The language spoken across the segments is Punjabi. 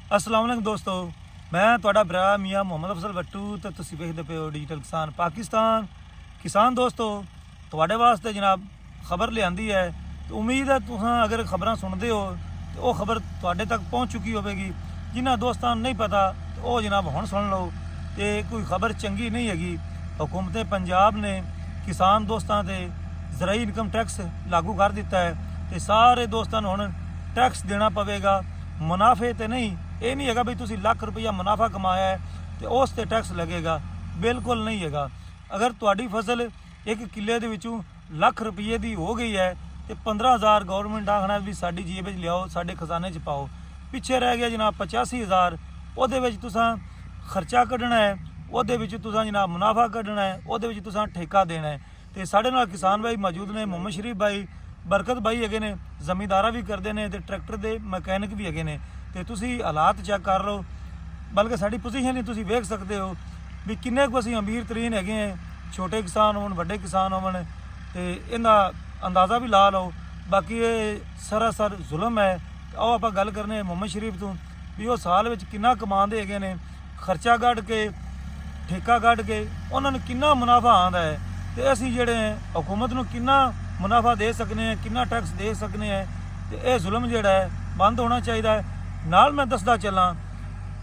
अस्सलाम वालेकुम दोस्तों, मैं ਤੁਹਾਡਾ ਭਰਾ ਮੀਆਂ ਮੁਹੰਮਦ ਅਫਜ਼ਲ ਬੱਟੂ ਤੇ ਤੁਸੀਂ ਵੇਖਦੇ ਪਏ ਹੋ ਡਿਜੀਟਲ ਕਿਸਾਨ ਪਾਕਿਸਤਾਨ। ਕਿਸਾਨ ਦੋਸਤੋ, ਤੁਹਾਡੇ ਵਾਸਤੇ ਜਨਾਬ ਖਬਰ ਲਿਆਂਦੀ ਹੈ ਤੇ ਉਮੀਦ ਹੈ ਤੁਸੀਂ ਅਗਰ ਖਬਰਾਂ ਸੁਣਦੇ ਹੋ ਤੇ ਉਹ ਖਬਰ ਤੁਹਾਡੇ ਤੱਕ ਪਹੁੰਚ ਚੁੱਕੀ ਹੋਵੇਗੀ। ਜਿਨ੍ਹਾਂ ਦੋਸਤਾਂ ਨੂੰ ਨਹੀਂ ਪਤਾ ਉਹ ਜਨਾਬ ਹੁਣ ਸੁਣ ਲਓ। ਤੇ ਕੋਈ ਖਬਰ ਚੰਗੀ ਨਹੀਂ ਹੈਗੀ। हुकूमत पंजाब ने किसान दोस्तों ते ज़राई इनकम टैक्स लागू कर दिता है तो सारे दोस्तों हुण टैक्स देना पवेगा। मुनाफे तो नहीं, ये नहीं है भी तुसी लाख रुपया मुनाफा कमाया है तो उस ते टैक्स लगेगा, बिल्कुल नहीं है। अगर तुहाडी फसल एक किले दे विचों लाख रुपये की हो गई है तो 15,000 गौरमेंट आखना भी साडी जेब च लियाओ, साडे खजाने च पाओ। पिछे रह गया जनाब 85,000, उहदे विच तुसां खर्चा कढ़ना है, ਉਹਦੇ ਵਿੱਚ ਤੁਸੀਂ ਜਨਾਬ ਮੁਨਾਫਾ ਕੱਢਣਾ ਹੈ, ਉਹਦੇ ਵਿੱਚ ਤੁਸੀਂ ਠੇਕਾ ਦੇਣਾ ਹੈ। ਤੇ ਸਾਡੇ ਨਾਲ ਕਿਸਾਨ ਭਾਈ ਮੌਜੂਦ ਨੇ, ਮੁਹੰਮਦ ਸ਼ਰੀਫ ਭਾਈ, ਬਰਕਤ ਭਾਈ ਹੈਗੇ ਨੇ, ਜ਼ਮੀਂਦਾਰਾ ਵੀ ਕਰਦੇ ਨੇ ਤੇ ਟਰੈਕਟਰ ਦੇ ਮਕੈਨਿਕ ਵੀ ਹੈਗੇ ਨੇ। ਤੇ ਤੁਸੀਂ ਹਾਲਾਤ ਚੈੱਕ ਕਰ ਲਓ, ਬਲਕਿ ਸਾਡੀ ਪੋਜੀਸ਼ਨ ਹੀ ਤੁਸੀਂ ਵੇਖ ਸਕਦੇ ਹੋ ਵੀ ਕਿੰਨੇ ਕੁ ਅਸੀਂ ਅਮੀਰ ਤਰੀਨ ਹੈਗੇ ਹਾਂ। ਛੋਟੇ ਕਿਸਾਨ ਹੋਣ, ਵੱਡੇ ਕਿਸਾਨ ਹੋਣ, ਤੇ ਇਹਦਾ ਅੰਦਾਜ਼ਾ ਵੀ ਲਾ ਲਓ। ਬਾਕੀ ਇਹ ਸਰਾਸਰ ਜ਼ੁਲਮ ਹੈ। ਆਓ ਆਪਾਂ ਗੱਲ ਕਰਨੇ ਮੁਹੰਮਦ ਸ਼ਰੀਫ ਤੋਂ ਵੀ ਉਹ ਸਾਲ ਵਿੱਚ ਕਿੰਨਾ ਕਮਾਉਂਦੇ ਹੈਗੇ ਨੇ, ਖਰਚਾ ਕੱਢ ਕੇ ਠੇਕਾ ਕੱਢ ਕੇ ਉਹਨਾਂ ਨੂੰ ਕਿੰਨਾ ਮੁਨਾਫਾ ਆਉਂਦਾ ਹੈ ਤੇ ਅਸੀਂ ਜਿਹੜੇ ਹਕੂਮਤ ਨੂੰ ਕਿੰਨਾ ਮੁਨਾਫਾ ਦੇ ਸਕਨੇ ਹਾਂ, ਕਿੰਨਾ ਟੈਕਸ ਦੇ ਸਕਨੇ ਹਾਂ। ਤੇ ਇਹ ਜ਼ੁਲਮ ਜਿਹੜਾ ਹੈ ਬੰਦ ਹੋਣਾ ਚਾਹੀਦਾ ਹੈ। ਨਾਲ ਮੈਂ ਦੱਸਦਾ ਚੱਲਾਂ,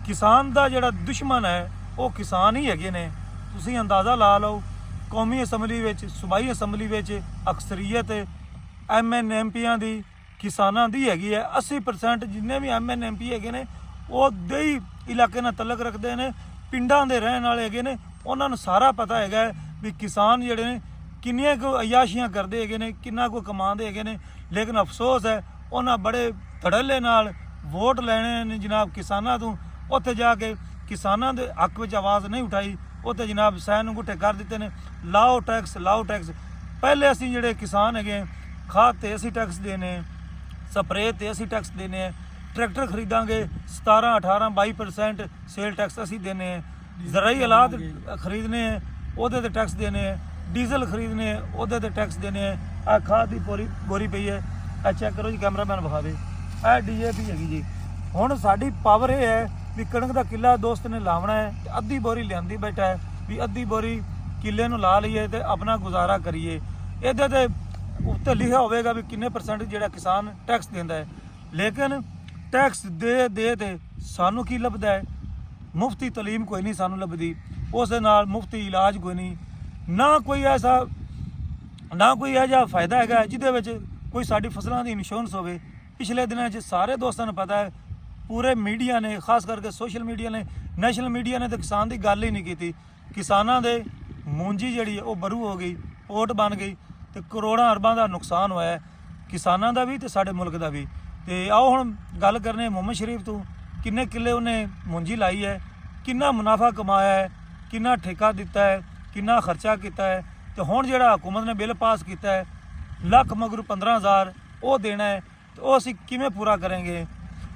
ਕਿਸਾਨ ਦਾ ਜਿਹੜਾ ਦੁਸ਼ਮਣ ਹੈ ਉਹ ਕਿਸਾਨ ਹੀ ਹੈਗੇ ਨੇ। ਤੁਸੀਂ ਅੰਦਾਜ਼ਾ ਲਾ ਲਓ, ਕੌਮੀ ਅਸੈਂਬਲੀ ਵਿੱਚ, ਸੂਬਾਈ ਅਸੈਂਬਲੀ ਵਿੱਚ ਅਕਸਰੀਅਤ MN-MPਆਂ ਦੀ ਕਿਸਾਨਾਂ ਦੀ ਹੈਗੀ ਹੈ। 80% ਜਿੰਨੇ ਵੀ MN-MP ਹੈਗੇ ਨੇ ਉਹ ਦੇਹੀ ਇਲਾਕੇ ਨਾਲ ਤਲਕ ਰੱਖਦੇ ਨੇ, ਪਿੰਡਾਂ ਦੇ ਰਹਿਣ ਵਾਲੇ ਹੈਗੇ ਨੇ। ਉਹਨਾਂ ਨੂੰ ਸਾਰਾ ਪਤਾ ਹੈਗਾ ਵੀ ਕਿਸਾਨ ਜਿਹੜੇ ਨੇ ਕਿੰਨੀਆਂ ਕੁ ਅਯਾਸ਼ੀਆਂ ਕਰਦੇ ਹੈਗੇ ਨੇ, ਕਿੰਨਾ ਕੁ ਕਮਾਉਂਦੇ ਹੈਗੇ ਨੇ। ਲੇਕਿਨ ਅਫਸੋਸ ਹੈ ਉਹਨਾਂ ਬੜੇ ਧੜੱਲੇ ਨਾਲ ਵੋਟ ਲੈਣੇ ਨੇ ਜਨਾਬ ਕਿਸਾਨਾਂ ਤੋਂ, ਉੱਥੇ ਜਾ ਕੇ ਕਿਸਾਨਾਂ ਦੇ ਹੱਕ ਵਿੱਚ ਆਵਾਜ਼ ਨਹੀਂ ਉਠਾਈ। ਉੱਥੇ ਜਨਾਬ ਸੈਨ ਅੰਗੂਠੇ ਕਰ ਦਿੱਤੇ ਨੇ, ਲਾਓ ਟੈਕਸ, ਲਾਓ ਟੈਕਸ। ਪਹਿਲੇ ਅਸੀਂ ਜਿਹੜੇ ਕਿਸਾਨ ਹੈਗੇ ਖਾਦ ਤੇ ਅਸੀਂ ਟੈਕਸ ਦੇਣੇ, ਸਪਰੇਅ ਤੇ ਅਸੀਂ ਟੈਕਸ ਦੇਣੇ, ट्रैक्टर खरीदेंगे 17, 18, 22% सेल टैक्स असी देने हैं। ज़राई आलात खरीदने हैं ਉਹਦੇ ਤੇ टैक्स देने हैं, डीजल खरीदने हैं ਉਹਦੇ ਤੇ टैक्स देने हैं। आ खाद ਦੀ ਪੂਰੀ ਬੋਰੀ ਪਈ ਹੈ, ਆ ਚੈੱਕ ਕਰੋ ਜੀ, ਕੈਮਰਾਮੈਨ ਵਿਖਾ ਦੇ। ਆ DAP ਹੈਗੀ ਜੀ। ਹੁਣ ਸਾਡੀ ਪਾਵਰ ਇਹ ਹੈ ਵੀ ਕਣਕ ਦਾ ਕਿੱਲਾ ਦੋਸਤ ਨੇ ਲਾਉਣਾ ਹੈ ਤੇ ਅੱਧੀ ਬੋਰੀ ਲਿਆਂਦੀ ਬੈਠਾ ਹੈ ਵੀ ਅੱਧੀ ਬੋਰੀ ਕਿੱਲੇ ਨੂੰ ਲਾ ਲਈਏ ਤੇ ਆਪਣਾ ਗੁਜ਼ਾਰਾ ਕਰੀਏ। ਇਹਦੇ ਤੇ ਉੱਤੇ ਲਿਖਿਆ ਹੋਵੇਗਾ ਵੀ ਕਿੰਨੇ % ਜਿਹੜਾ ਕਿਸਾਨ ਟੈਕਸ ਦਿੰਦਾ ਹੈ। ਲੇਕਿਨ टैक्स दे ते सानू की लभदा है? मुफ्ती तलीम कोई नहीं सानू लभदी, उस दे नाल मुफ्ती इलाज कोई नहीं, ना कोई ऐसा ना कोई ऐसा फायदा है जिहदे विच कोई साडी फसलों की इंश्योरेंस होवे। पिछले दिनों च सारे दोस्तों ने पता है, पूरे मीडिया ने, खास करके सोशल मीडिया ने, नैशनल मीडिया ने तो किसान की गल ही नहीं की। किसानों के मूंजी जिहड़ी है वो बरू हो गई, पोट बन गई तो करोड़ों अरबां का नुकसान होया किसानों का भी तो साडे मुल्क का भी। ਤੇ ਆਓ ਹੁਣ ਗੱਲ ਕਰਨੇ ਮੁਹੰਮਦ ਸ਼ਰੀਫ ਤੋਂ। ਕਿੰਨੇ ਕਿੱਲੇ ਉਹਨੇ ਮੁੰਜੀ ਲਾਈ ਹੈ, ਕਿੰਨਾ ਮੁਨਾਫਾ ਕਮਾਇਆ ਹੈ, ਕਿੰਨਾ ਠੇਕਾ ਦਿੱਤਾ ਹੈ, ਕਿੰਨਾ ਖਰਚਾ ਕੀਤਾ ਹੈ। ਤੇ ਹੁਣ ਜਿਹੜਾ ਹਕੂਮਤ ਨੇ ਬਿੱਲ ਪਾਸ ਕੀਤਾ ਹੈ ਲੱਖ ਮਗਰ 15,000 ਉਹ ਦੇਣਾ ਹੈ, ਤੇ ਉਹ ਅਸੀਂ ਕਿਵੇਂ ਪੂਰਾ ਕਰਾਂਗੇ,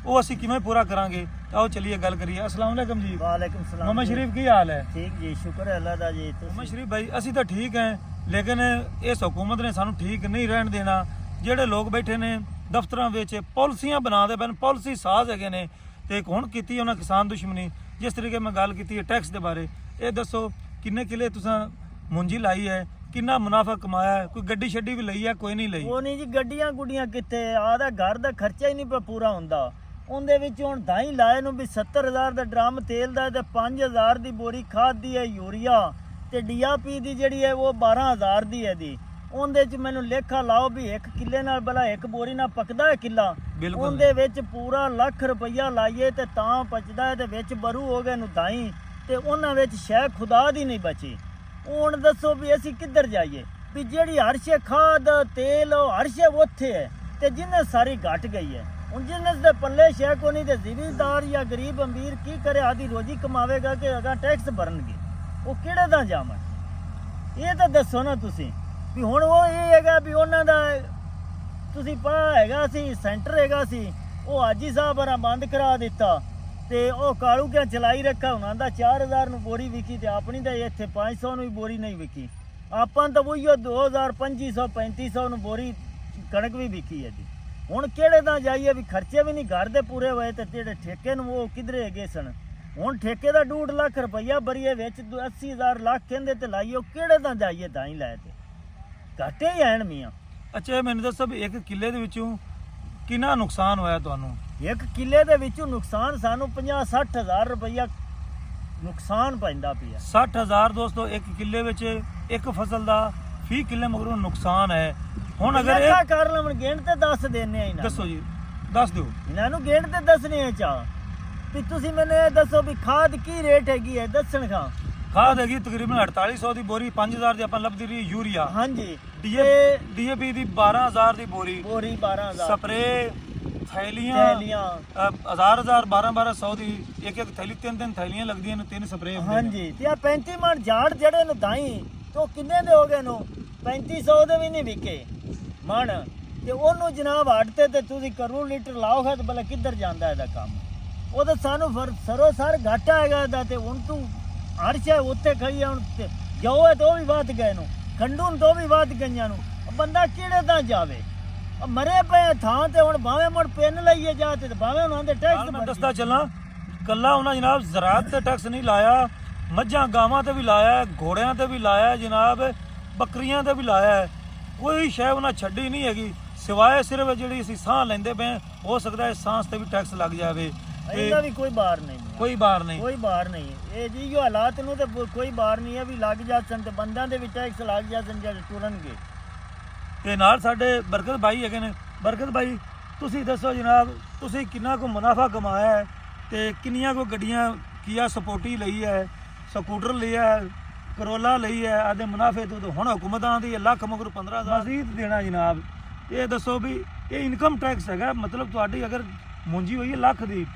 ਉਹ ਅਸੀਂ ਕਿਵੇਂ ਪੂਰਾ ਕਰਾਂਗੇ। ਆਓ ਚਲਿਏ ਗੱਲ ਕਰੀਏ। अस्सलाम वालेकुम जी। वालेकुम सलाम। ਮੁਹੰਮਦ ਸ਼ਰੀਫ ਕੀ ਹਾਲ ਹੈ? ठीक जी, शुक्र है अल्लाह दा जी। ਮੁਹੰਮਦ ਸ਼ਰੀਫ ਭਾਈ ਅਸੀਂ ਤਾਂ ਠੀਕ ਹੈ, ਲੇਕਿਨ ਇਸ ਹਕੂਮਤ ਨੇ ਸਾਨੂੰ ਠੀਕ ਨਹੀਂ ਰਹਿਣ ਦੇਣਾ। ਜਿਹੜੇ ਲੋਕ ਬੈਠੇ ਨੇ ਦਫ਼ਤਰਾਂ ਵਿੱਚ ਪਾਲਿਸੀਆਂ ਬਣਾਉਂਦੇ ਪਏ, ਪਾਲਿਸੀ ਸਾਜ਼ ਹੈਗੇ ਨੇ। ਤੇ ਹੁਣ ਕੀਤੀ ਉਹਨਾਂ ਕਿਸਾਨ ਦੁਸ਼ਮਣੀ। ਜਿਸ ਤਰੀਕੇ ਮੈਂ ਗੱਲ ਕੀਤੀ ਹੈ ਟੈਕਸ ਦੇ ਬਾਰੇ, ਇਹ ਦੱਸੋ ਕਿੰਨੇ ਕਿੱਲੇ ਤੁਸੀਂ ਮੁੰਜੀ ਲਾਈ ਹੈ, ਕਿੰਨਾ ਮੁਨਾਫਾ ਕਮਾਇਆ ਹੈ? ਕੋਈ ਗੱਡੀ ਛੱਡੀ ਵੀ ਲਈ ਹੈ? ਕੋਈ ਨਹੀਂ ਲਈ। ਉਹ ਨਹੀਂ ਜੀ, ਗੱਡੀਆਂ ਗੁੱਡੀਆਂ ਕਿੱਥੇ, ਆਦਾ ਘਰ ਦਾ ਖਰਚਾ ਹੀ ਨਹੀਂ ਪੂਰਾ ਹੁੰਦਾ। ਉਹਦੇ ਵਿੱਚ ਹੁਣ ਦਾਈ ਲਾਏ ਨੂੰ ਵੀ 70,000 ਦਾ ਡਰਮ ਤੇਲ ਦਾ ਤੇ 5,000 ਦੀ ਬੋਰੀ ਖਾਦ ਦੀ ਹੈ, ਯੂਰੀਆ ਤੇ DAP ਦੀ ਜਿਹੜੀ ਹੈ ਉਹ 12,000 ਦੀ ਹੈ ਦੀ। ਉਹਦੇ ਚ ਮੈਨੂੰ ਲੇਖਾ ਲਾਓ ਵੀ ਇੱਕ ਕਿੱਲੇ ਨਾਲ ਭਲਾ ਇੱਕ ਬੋਰੀ ਨਾਲ ਪੱਕਦਾ ਹੈ ਕਿੱਲਾ? ਉਹਦੇ ਵਿੱਚ ਪੂਰਾ ਲੱਖ ਰੁਪਈਆ ਲਾਈਏ ਤੇ ਤਾਂ ਪਚਦਾ ਹੈ, ਤੇ ਵਿੱਚ ਬਰੂ ਹੋ ਗਏ ਨੂੰ ਦਾਈ, ਤੇ ਉਹਨਾਂ ਵਿੱਚ ਸ਼ੈ ਖੁਦਾ ਦੀ ਨਹੀਂ ਬਚੀ। ਹੁਣ ਦੱਸੋ ਵੀ ਅਸੀਂ ਕਿੱਧਰ ਜਾਈਏ? ਵੀ ਜਿਹੜੀ ਹਰਸ਼ੇ ਖਾਦ ਤੇਲ ਹਰਸ਼ੇ ਉੱਥੇ ਹੈ ਤੇ ਜਿੰਨੇ ਸਾਰੀ ਘਟ ਗਈ ਹੈ। ਹੁਣ ਜਿੰਨੇ ਦੇ ਪੱਲੇ ਸ਼ੈ ਕੋ ਨਹੀਂ ਤੇ ਜ਼ਿਮੀਂਦਾਰ ਜਾਂ ਗਰੀਬ ਅਮੀਰ ਕੀ ਕਰੇ? ਆਦੀ ਰੋਜੀ ਕਮਾਵੇਗਾ ਕਿ ਅਗਾ ਟੈਕਸ ਭਰਨਗੇ? ਉਹ ਕਿਹੜੇ ਦਾ ਜਾਮਣ? ਇਹ ਤਾਂ ਦੱਸੋ ਨਾ ਤੁਸੀਂ ਵੀ। ਹੁਣ ਉਹ ਇਹ ਹੈਗਾ ਵੀ ਉਹਨਾਂ ਦਾ ਤੁਸੀਂ ਪਤਾ ਹੈਗਾ ਸੀ ਸੈਂਟਰ ਹੈਗਾ ਸੀ, ਉਹ ਹਾਜੀ ਸਾਹਿਬ ਹਰਾਂ ਬੰਦ ਕਰਾ ਦਿੱਤਾ ਤੇ ਉਹ ਕਾਲੂ ਕਿਆ ਚਲਾਈ ਰੱਖਾ। ਉਹਨਾਂ ਦਾ 4,000 ਨੂੰ ਬੋਰੀ ਵਿਕੀ ਤੇ ਆਪਣੀ ਤਾਂ ਇੱਥੇ 500 ਨੂੰ ਵੀ ਬੋਰੀ ਨਹੀਂ ਵਿਕੀ। ਆਪਾਂ ਤਾਂ ਉਹੀ 2,000, 2,500, 3,500 ਨੂੰ ਬੋਰੀ ਕਣਕ ਵੀ ਵਿਕੀ ਹੈ ਜੀ। ਹੁਣ ਕਿਹੜੇ ਤਾਂ ਜਾਈਏ ਵੀ ਖਰਚੇ ਵੀ ਨਹੀਂ ਘਰ ਦੇ ਪੂਰੇ ਹੋਏ ਤੇ ਜਿਹੜੇ ਠੇਕੇ ਨੂੰ ਉਹ ਕਿਧਰੇ ਗਏ ਸਨ। ਹੁਣ ਠੇਕੇ ਦਾ 2.5 ਲੱਖ ਰੁਪਈਆ ਬਰੀਏ ਵਿੱਚ 80,000 ਲੱਖ ਕਹਿੰਦੇ ਤੇ ਲਾਈਓ ਕਿਹੜੇ ਤਾਂ ਜਾਈਏ ਤਾਂ ਹੀ ਲੈ ਤੇ ਘਾਟੇ ਹੀ ਆਣ ਮੀਆਂ। ਅੱਛਾ ਮੈਨੂੰ ਦੱਸੋ ਵੀ ਇੱਕ ਕਿੱਲੇ ਦੇ ਵਿੱਚੋਂ ਕਿੰਨਾ ਨੁਕਸਾਨ ਹੋਇਆ ਤੁਹਾਨੂੰ? ਇੱਕ ਕਿੱਲੇ ਦੇ ਵਿੱਚੋਂ ਨੁਕਸਾਨ ਸਾਨੂੰ 50-60 ਹਜ਼ਾਰ ਰੁਪਈਆ ਨੁਕਸਾਨ ਪੈਂਦਾ ਪਿਆ। 60,000 ਦੋਸਤੋ ਇੱਕ ਕਿੱਲੇ ਵਿੱਚ ਇੱਕ ਫਸਲ ਦਾ ਫੀ ਕਿੱਲੇ ਮਗਰੋਂ ਨੁਕਸਾਨ ਹੈ। ਹੁਣ ਅਗਰ ਇਹ ਇਹ ਕਰ ਲਵਣ ਗਿਣ ਤੇ ਦੱਸ ਦੇਣੇ ਆ ਇਹਨਾਂ ਦੱਸੋ ਜੀ, ਦੱਸ ਦਿਓ। ਇਹਨਾਂ ਨੂੰ ਗਿਣ ਤੇ ਦੱਸਣੇ ਆ ਚਾਹ ਵੀ ਤੁਸੀਂ ਮੈਨੂੰ ਇਹ ਦੱਸੋ ਵੀ ਖਾਦ ਕੀ ਰੇਟ ਹੈਗੀ ਹੈ ਦੱਸਣ ਖਾਂ। ਖਾਦ ਹੈਗੀ ਤਕਰੀਬਨ 4800 ਦੀ ਬੋਰੀ, 5000 ਦੀ ਆਪਾਂ ਲੱਭਦੀ ਰਹੀ ਯੂਰੀਆ। ਹਾਂਜੀ ਡੀਏਪੀ ਦੀ 12000 ਦੀ ਬੋਰੀ 12000 ਸਪਰੇ ਥੈਲੀਆਂ ਥੈਲੀਆਂ 1000 1200 ਦੀ ਇੱਕ ਥੈਲੀ 3 ਥੈਲੀਆਂ ਲੱਗਦੀਆਂ ਨੇ, 3 ਸਪਰੇ ਹੁੰਦੇ ਨੇ। ਹਾਂਜੀ ਤੇ ਆ 35 ਮਣ ਝਾੜ ਜਿਹੜੇ ਨੂੰ ਦਾਈ ਤੋਂ ਕਿੰਨੇ ਦੇ ਹੋ ਗਏ ਨੂੰ 3500 ਦੇ ਵੀ ਨਹੀਂ ਵਿਕੇ ਮਣ ਤੇ ਉਹਨੂੰ ਜਨਾਬ ਹੱਟਤੇ ਤੇ ਤੁਸੀਂ ਕਰੋੜ ਲੀਟਰ ਲਾਓਗੇ ਤੇ ਭਲਾ ਕਿੱਧਰ ਜਾਂਦਾ ਇਹਦਾ ਕੰਮ। ਉਹ ਤਾਂ ਸਾਨੂੰ ਸਰੋ ਸਰ ਘਾਟਾ ਹੈਗਾ ਇਹਦਾ ਤੇ ਹੁਣ ਤੂੰ ਹਰ ਸ਼ੈ ਉੱਤੇ ਖੜੀ ਹੁਣ ਜੋ ਹੈ ਤੇ ਉਹ ਵੀ ਵੱਧ ਗਏ ਨੂੰ, ਖੰਡੂਨ ਤੋਂ ਵੀ ਵੱਧ ਗਈਆਂ ਨੂੰ। ਬੰਦਾ ਕਿਹੜੇ ਤਾਂ ਜਾਵੇ ਮਰੇ ਪਏ ਥਾਂ ਤੇ ਹੁਣ ਭਾਵੇਂ ਮੁੜ ਪਿੰਨ ਲਈਏ ਜਾ ਤੇ ਭਾਵੇਂ ਉਹਨਾਂ ਦੇ ਟੈਕਸ ਮੈਂ ਦੱਸਦਾ ਚੱਲਾਂ ਕੱਲਾ ਉਹਨਾਂ ਜਨਾਬ ਜ਼ਰਾਤ ਤੇ ਟੈਕਸ ਨਹੀਂ ਲਾਇਆ, ਮੱਝਾਂ ਗਾਵਾਂ ਤੇ ਵੀ ਲਾਇਆ, ਘੋੜਿਆਂ ਤੇ ਵੀ ਲਾਇਆ ਜਨਾਬ, ਬੱਕਰੀਆਂ ਤੇ ਵੀ ਲਾਇਆ। ਕੋਈ ਸ਼ੈ ਉਹਨਾਂ ਛੱਡੀ ਨਹੀਂ ਹੈਗੀ ਸਿਵਾਏ ਸਿਰਫ ਜਿਹੜੀ ਅਸੀਂ ਸਾਹ ਲੈਂਦੇ ਪਏ। ਹੋ ਸਕਦਾ ਹੈ ਸਾਹ ਤੇ ਵੀ ਟੈਕਸ ਲੱਗ ਜਾਵੇ। ਇਹਦਾ ਵੀ ਕੋਈ ਬਾਰ ਨਹੀਂ, ਕੋਈ ਬਾਰ ਨਹੀਂ, ਕੋਈ ਬਾਰ ਨਹੀਂ। ਇਹ ਜੀ ਜੋ ਹਾਲਾਤ ਨੂੰ ਤੇ ਕੋਈ ਬਾਰ ਨਹੀਂ ਹੈ ਵੀ ਲੱਗ ਜਾਣ ਤੇ ਬੰਦਿਆਂ ਦੇ ਵੀ ਟੈਕਸ ਲੱਗ ਜਾਣ ਜਿਹੜੇ ਟੁਰਨਗੇ। ਤੇ ਨਾਲ ਸਾਡੇ ਬਰਕਤ ਭਾਈ ਹੈਗੇ ਨੇ। ਬਰਕਤ ਭਾਈ ਤੁਸੀਂ ਦੱਸੋ ਜਨਾਬ, ਤੁਸੀਂ ਕਿੰਨਾ ਕੁ ਮੁਨਾਫਾ ਕਮਾਇਆ ਹੈ ਤੇ ਕਿੰਨੀਆਂ ਕੁ ਗੱਡੀਆਂ ਕੀਆ ਸਪੋਰਟੀ ਲਈ ਹੈ, ਸਕੂਟਰ ਲਿਆ ਹੈ, ਕਰੋਲਾ ਲਈ ਹੈ ਆਦੇ ਮੁਨਾਫੇ ਤੋਂ? ਹੁਣ ਹੁਕੂਮਤਾਂ ਦੀ ਲੱਖ ਮਗਰ 15,000 ਮਜ਼ੀਦ ਦੇਣਾ ਜਨਾਬ। ਇਹ ਦੱਸੋ ਵੀ ਇਹ ਇਨਕਮ ਟੈਕਸ ਹੈਗਾ, ਮਤਲਬ ਤੁਹਾਡੀ ਅਗਰ ਮੁੰਜੀ ਹੋਈ ਹੈ ਲੱਖ ਦੀ,